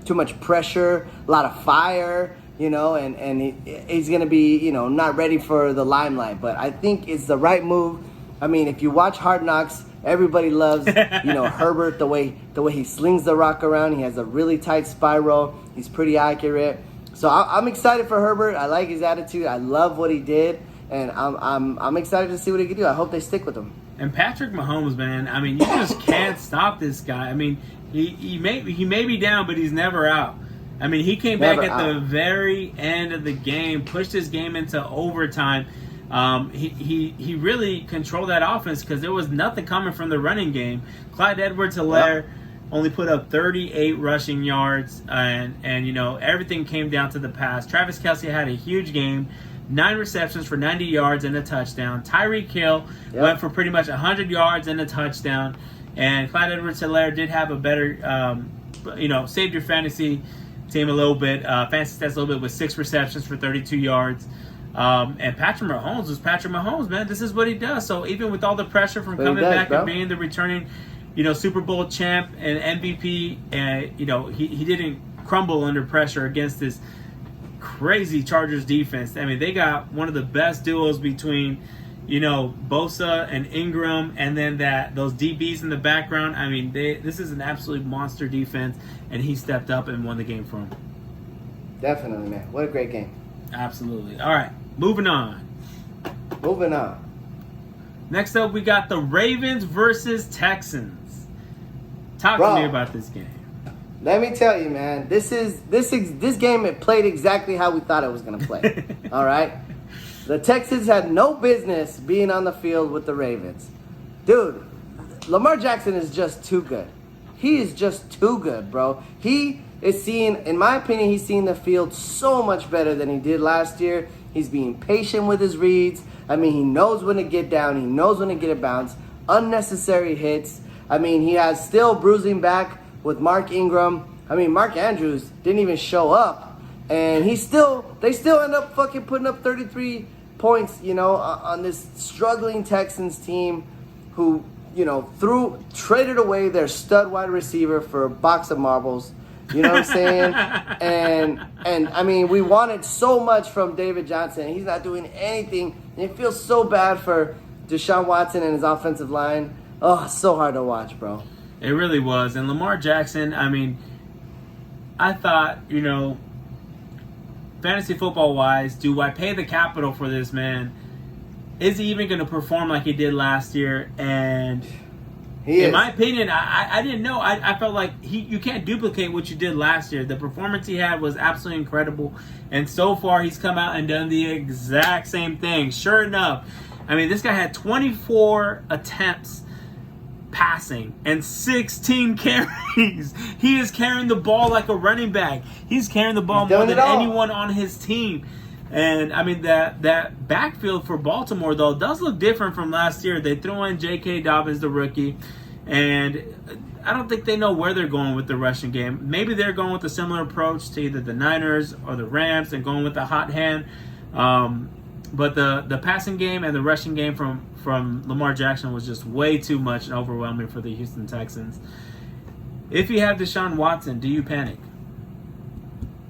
too much pressure, a lot of fire, and he's going to be, not ready for the limelight. But I think it's the right move. I mean, if you watch Hard Knocks, everybody loves, Herbert, the way he slings the rock around. He has a really tight spiral. He's pretty accurate. So I'm excited for Herbert. I like his attitude. I love what he did, and I'm excited to see what he can do. I hope they stick with him. And Patrick Mahomes, man, I mean, you just can't stop this guy. I mean, he may be down, but he's never out. I mean, he came back at the very end of the game, pushed his game into overtime. He really controlled that offense because there was nothing coming from the running game. Clyde Edwards-Helaire only put up 38 rushing yards, and everything came down to the pass. Travis Kelce had a huge game, 9 receptions for 90 yards and a touchdown. Tyreek Hill went for pretty much 100 yards and a touchdown. And Clyde Edwards-Helaire did have a better, saved your fantasy team a little bit, fantasy stats a little bit with 6 receptions for 32 yards. And Patrick Mahomes was Patrick Mahomes, man. This is what he does. So even with all the pressure from coming back and being the returning, Super Bowl champ and MVP, and he didn't crumble under pressure against this crazy Chargers defense. I mean, they got one of the best duos between, Bosa and Ingram, and then those DBs in the background. I mean, this is an absolute monster defense, and he stepped up and won the game for him. Definitely, man. What a great game. Absolutely. All right, moving on. Next up, we got the Ravens versus Texans. Talk to me about this game. Let me tell you, man. This game, it played exactly how we thought it was going to play. All right? The Texans had no business being on the field with the Ravens. Dude, Lamar Jackson is just too good. He is just too good, bro. He is seeing, in my opinion, he's seeing the field so much better than he did last year. He's being patient with his reads. I mean, he knows when to get down. He knows when to get a bounce. Unnecessary hits. I mean, he has still bruising back with Mark Ingram. I mean, Mark Andrews didn't even show up. And they still end up fucking putting up 33 points, on this struggling Texans team who, traded away their stud wide receiver for a box of marbles. You know what I'm saying? And I mean, we wanted so much from David Johnson. He's not doing anything. And it feels so bad for Deshaun Watson and his offensive line. Oh, it's so hard to watch, bro. It really was. And Lamar Jackson, I mean, I thought, fantasy football-wise, do I pay the capital for this man? Is he even going to perform like he did last year? And in my opinion, I didn't know. I felt like you can't duplicate what you did last year. The performance he had was absolutely incredible. And so far, he's come out and done the exact same thing. Sure enough, I mean, this guy had 24 attempts passing and 16 carries. He is carrying the ball like a running back. He's carrying the ball more than anyone on his team. And I mean that backfield for Baltimore though does look different from last year. They threw in J.K. Dobbins, the rookie, and I don't think they know where they're going with the rushing game. Maybe they're going with a similar approach to either the Niners or the Rams and going with the hot hand. But the passing game and the rushing game from Lamar Jackson was just way too much and overwhelming for the Houston Texans. If you have Deshaun Watson, do you panic?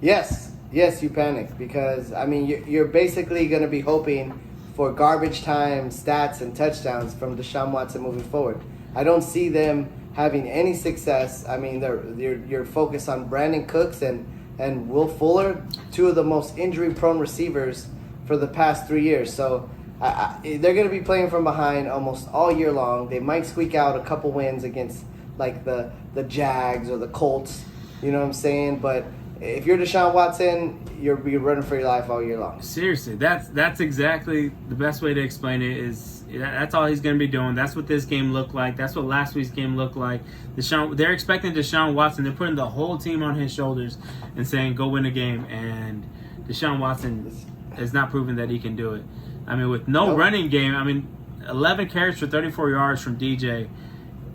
Yes, you panic because, I mean, you're basically going to be hoping for garbage time stats and touchdowns from Deshaun Watson moving forward. I don't see them having any success. I mean, you're focused on Brandon Cooks and Will Fuller, two of the most injury-prone receivers for the past 3 years. So they're going to be playing from behind almost all year long. They might squeak out a couple wins against like the Jags or the Colts. You know what I'm saying? But if you're Deshaun Watson, you're running for your life all year long. Seriously, that's exactly the best way to explain it. Is that's all he's going to be doing. That's what this game looked like. That's what last week's game looked like. They're expecting Deshaun Watson. They're putting the whole team on his shoulders and saying, "Go win a game." And Deshaun Watson has not proven that he can do it. I mean, with no running game. I mean, 11 carries for 34 yards from DJ.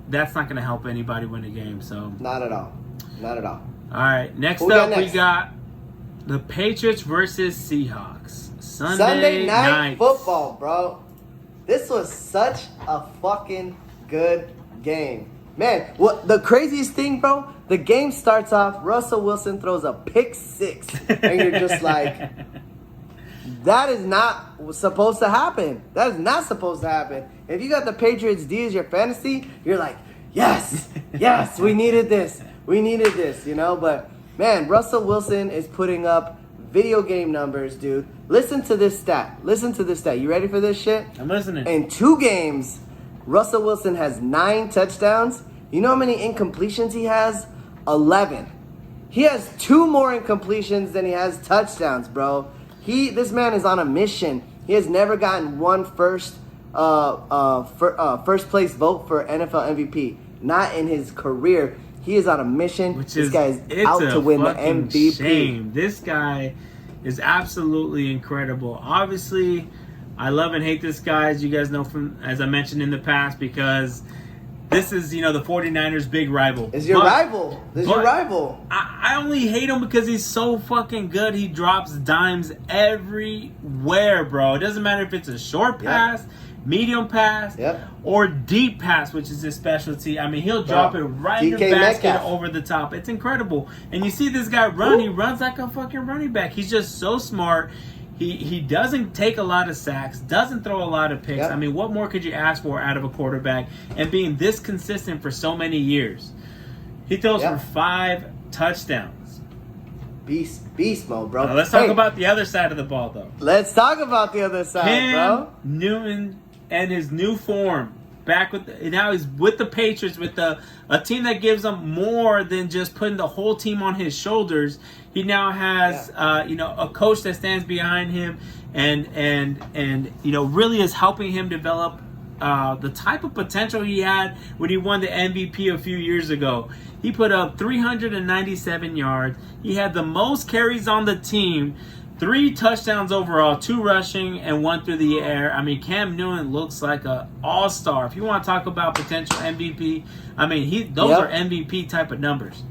That's not going to help anybody win a game. So not at all. Not at all. All right, next up we got the Patriots versus Seahawks. Sunday night football, bro. This was such a fucking good game. Man, what the craziest thing, bro, the game starts off, Russell Wilson throws a pick six. And you're just like, that is not supposed to happen. That is not supposed to happen. If you got the Patriots D as your fantasy, you're like, yes, we needed this. We needed this, you know? But, man, Russell Wilson is putting up video game numbers, dude. Listen to this stat. You ready for this shit? I'm listening. In 2 games, Russell Wilson has 9 touchdowns. You know how many incompletions he has? 11. He has 2 more incompletions than he has touchdowns, bro. This man is on a mission. He has never gotten one first place vote for NFL MVP. Not in his career. He is on a mission. This guy is out to win the MVP. Shame. This guy is absolutely incredible. Obviously, I love and hate this guy, as you guys know from, as I mentioned in the past, because this is, the 49ers' big rival. It's your rival. This is your rival. I only hate him because he's so fucking good. He drops dimes everywhere, bro. It doesn't matter if it's a short pass, medium pass, or deep pass, which is his specialty. I mean, he'll drop it right in the basket over the top. It's incredible. And you see this guy run. He runs like a fucking running back. He's just so smart. He doesn't take a lot of sacks, doesn't throw a lot of picks. I mean, what more could you ask for out of a quarterback? And being this consistent for so many years. He throws for 5 touchdowns. Beast mode, bro. Now, let's talk about the other side of the ball, though. Let's talk about the other side, bro. Newton and his new form. Now he's with the Patriots, with a team that gives him more than just putting the whole team on his shoulders. He now has a coach that stands behind him and really is helping him develop the type of potential he had when he won the MVP a few years ago. He put up 397 yards. He had the most carries on the team. 3 touchdowns overall, 2 rushing and 1 through the air. I mean, Cam Newton looks like an all-star. If you want to talk about potential MVP, I mean, those are MVP type of numbers.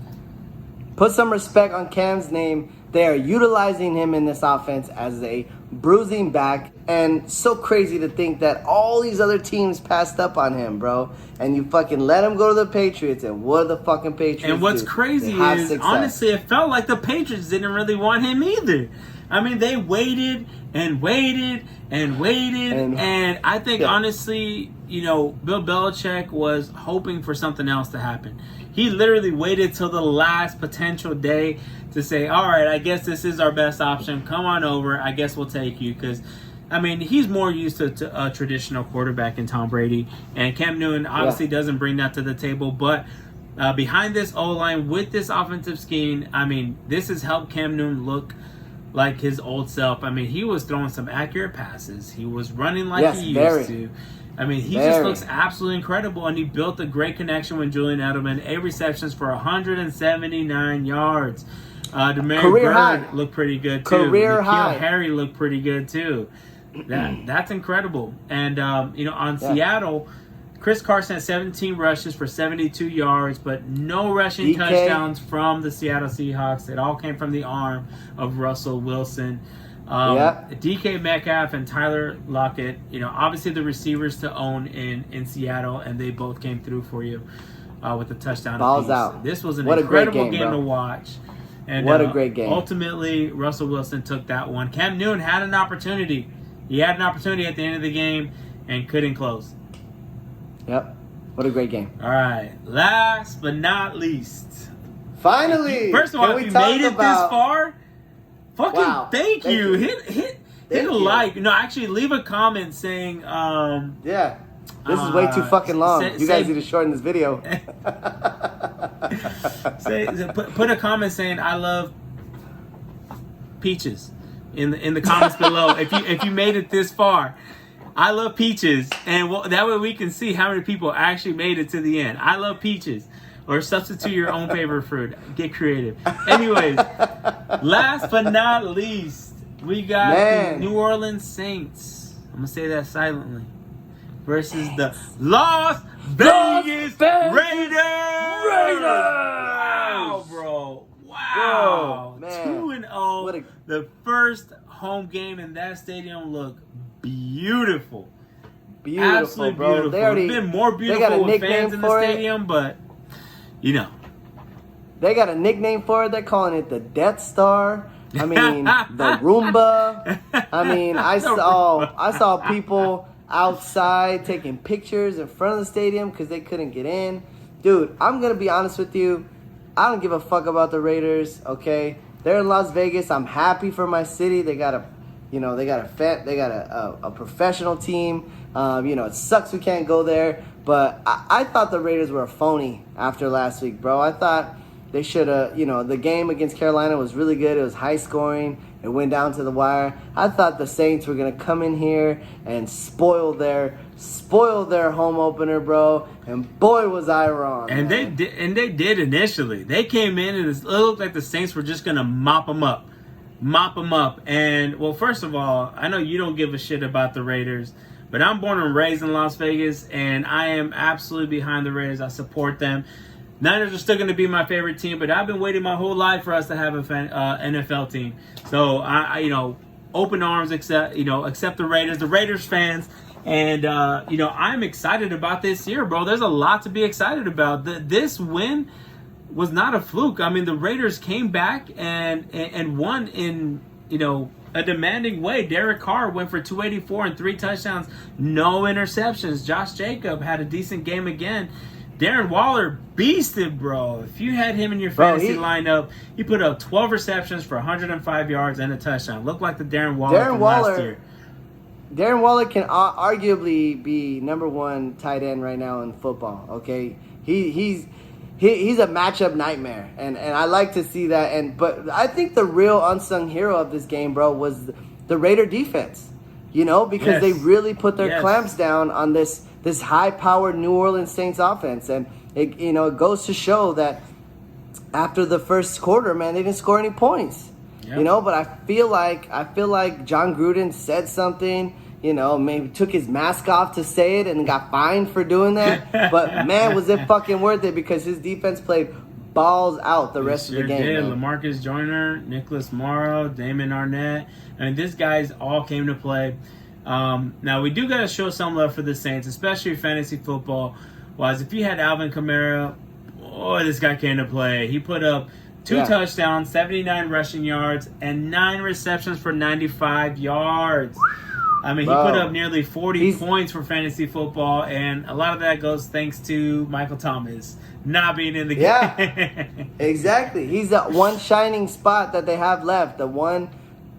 Put some respect on Cam's name. They are utilizing him in this offense as a bruising back. And so crazy to think that all these other teams passed up on him, bro. And you fucking let him go to the Patriots. And what the fucking Patriots And what's crazy is, honestly, it felt like the Patriots didn't really want him either. I mean, they waited and waited and waited. And I think, honestly, Bill Belichick was hoping for something else to happen. He literally waited till the last potential day to say, all right, I guess this is our best option. Come on over. I guess we'll take you. Because, I mean, he's more used to a traditional quarterback in Tom Brady. And Cam Newton obviously doesn't bring that to the table. But behind this O-line, with this offensive scheme, I mean, this has helped Cam Newton look like his old self. I mean, he was throwing some accurate passes. He was running like he used to. I mean, he just looks absolutely incredible, and he built a great connection with Julian Edelman. 8 receptions for 179 yards. Demary Career Bird high. looked pretty good too. Career high. Harry looked pretty good too. That's incredible. And on Seattle, Chris Carson had 17 rushes for 72 yards, but no rushing touchdowns from the Seattle Seahawks. It all came from the arm of Russell Wilson. DK Metcalf and Tyler Lockett, obviously the receivers to own in Seattle, and they both came through for you with a touchdown. Balls apiece. out. This was an incredible game to watch. And what a great game. Ultimately, Russell Wilson took that one. Cam Newton had an opportunity. He had an opportunity at the end of the game and couldn't close. Yep. What a great game. All right. Last but not least. Finally. First of all, if you made it this far, thank you. Hit a like. No, actually, leave a comment saying. This is way too fucking long. You guys need to shorten this video. Put a comment saying I love peaches in the comments below. If you made it this far, I love peaches, and that way we can see how many people actually made it to the end. I love peaches. Or substitute your own favorite fruit. Get creative. Anyways, last but not least, we got the New Orleans Saints. I'm going to say that silently. Versus the Las Vegas Raiders. Wow, bro. Wow. 2-0. The first home game in that stadium looked beautiful. Absolutely bro. beautiful. It's been more beautiful with fans in the stadium, but... They got a nickname for it. They're calling it the Death Star. I mean, the Roomba. I mean, I saw people outside taking pictures in front of the stadium because they couldn't get in. Dude, I'm going to be honest with you. I don't give a fuck about the Raiders, okay? They're in Las Vegas. I'm happy for my city. They got a professional team. It sucks we can't go there. But I thought the Raiders were a phony after last week, bro. I thought they should have, the game against Carolina was really good. It was high scoring. It went down to the wire. I thought the Saints were going to come in here and spoil their home opener, bro. And boy, was I wrong. And they did initially. They came in and it looked like the Saints were just going to mop them up. And, well, first of all, I know you don't give a shit about the Raiders. But I'm born and raised in Las Vegas, and I am absolutely behind the Raiders. I support them. Niners are still going to be my favorite team, but I've been waiting my whole life for us to have an NFL team. So I open arms, accept the Raiders, the Raiders fans, and I'm excited about this year, bro. There's a lot to be excited about. This win was not a fluke. I mean, the Raiders came back and won in a demanding way. Derek Carr went for 284 and 3 touchdowns, no interceptions. Josh Jacob had a decent game again. Darren Waller beasted, bro. If you had him in your fantasy lineup, he put up 12 receptions for 105 yards and a touchdown. Looked like the Darren Waller from last year. Darren Waller can arguably be number 1 tight end right now in football. Okay, he's a matchup nightmare, and I like to see that. But I think the real unsung hero of this game, bro, was the Raider defense. Because they really put their clamps down on this high-powered New Orleans Saints offense, and it goes to show that after the first quarter, man, they didn't score any points. Yep. But I feel like John Gruden said something. Maybe took his mask off to say it and got fined for doing that. But, man, was it fucking worth it because his defense played balls out the rest of the game. Did. LaMarcus Joyner, Nicholas Morrow, Damon Arnett. I mean, these guys all came to play. Now, we do got to show some love for the Saints, especially fantasy football-wise. If you had Alvin Kamara, this guy came to play. He put up 2 touchdowns, 79 rushing yards, and 9 receptions for 95 yards. I mean, he put up nearly 40 points for fantasy football, and a lot of that goes thanks to Michael Thomas not being in the game. Yeah, exactly. He's the one shining spot that they have left, the one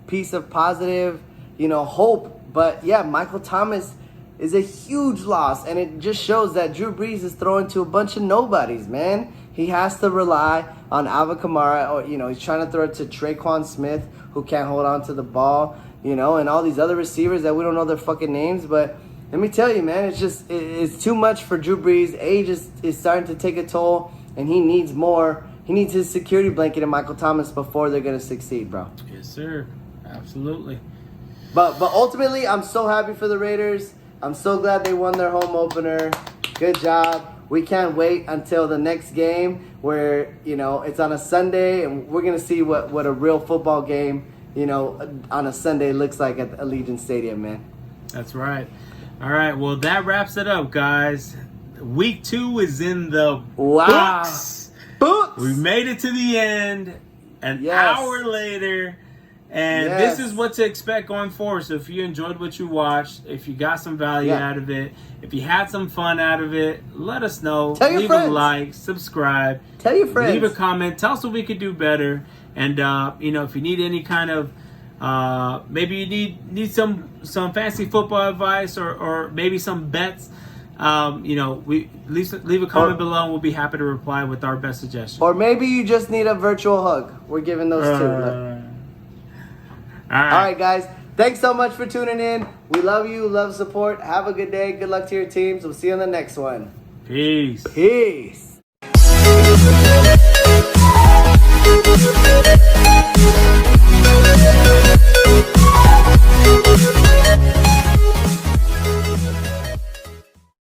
piece of positive, hope. But, yeah, Michael Thomas is a huge loss, and it just shows that Drew Brees is throwing to a bunch of nobodies, man. He has to rely on Alvin Kamara, or, he's trying to throw it to Traquan Smith, who can't hold on to the ball. And all these other receivers that we don't know their fucking names. But let me tell you, man, it's too much for Drew Brees. Age is starting to take a toll, and he needs more He needs his security blanket and Michael Thomas before they're going to succeed, bro. Yes, sir. Absolutely. But ultimately, I'm so happy for the Raiders. I'm so glad they won their home opener. Good job. We can't wait until the next game where, it's on a Sunday, and we're going to see what a real football game, on a Sunday looks like at Allegiant Stadium, man. That's right. All right, well, that wraps it up, guys. Week 2 is in the books. We made it to the end, an hour later, and this is what to expect going forward. So if you enjoyed what you watched, if you got some value out of it, if you had some fun out of it, let us know. Tell your friends. Leave a like, subscribe. Tell your friends. Leave a comment. Tell us what we could do better. And, if you need any kind of maybe you need some fantasy football advice or maybe some bets. We leave a comment below and we'll be happy to reply with our best suggestions. Or maybe you just need a virtual hug. We're giving those too. All right, guys. Thanks so much for tuning in. We love you. Love support. Have a good day. Good luck to your teams. We'll see you on the next one. Peace. Peace.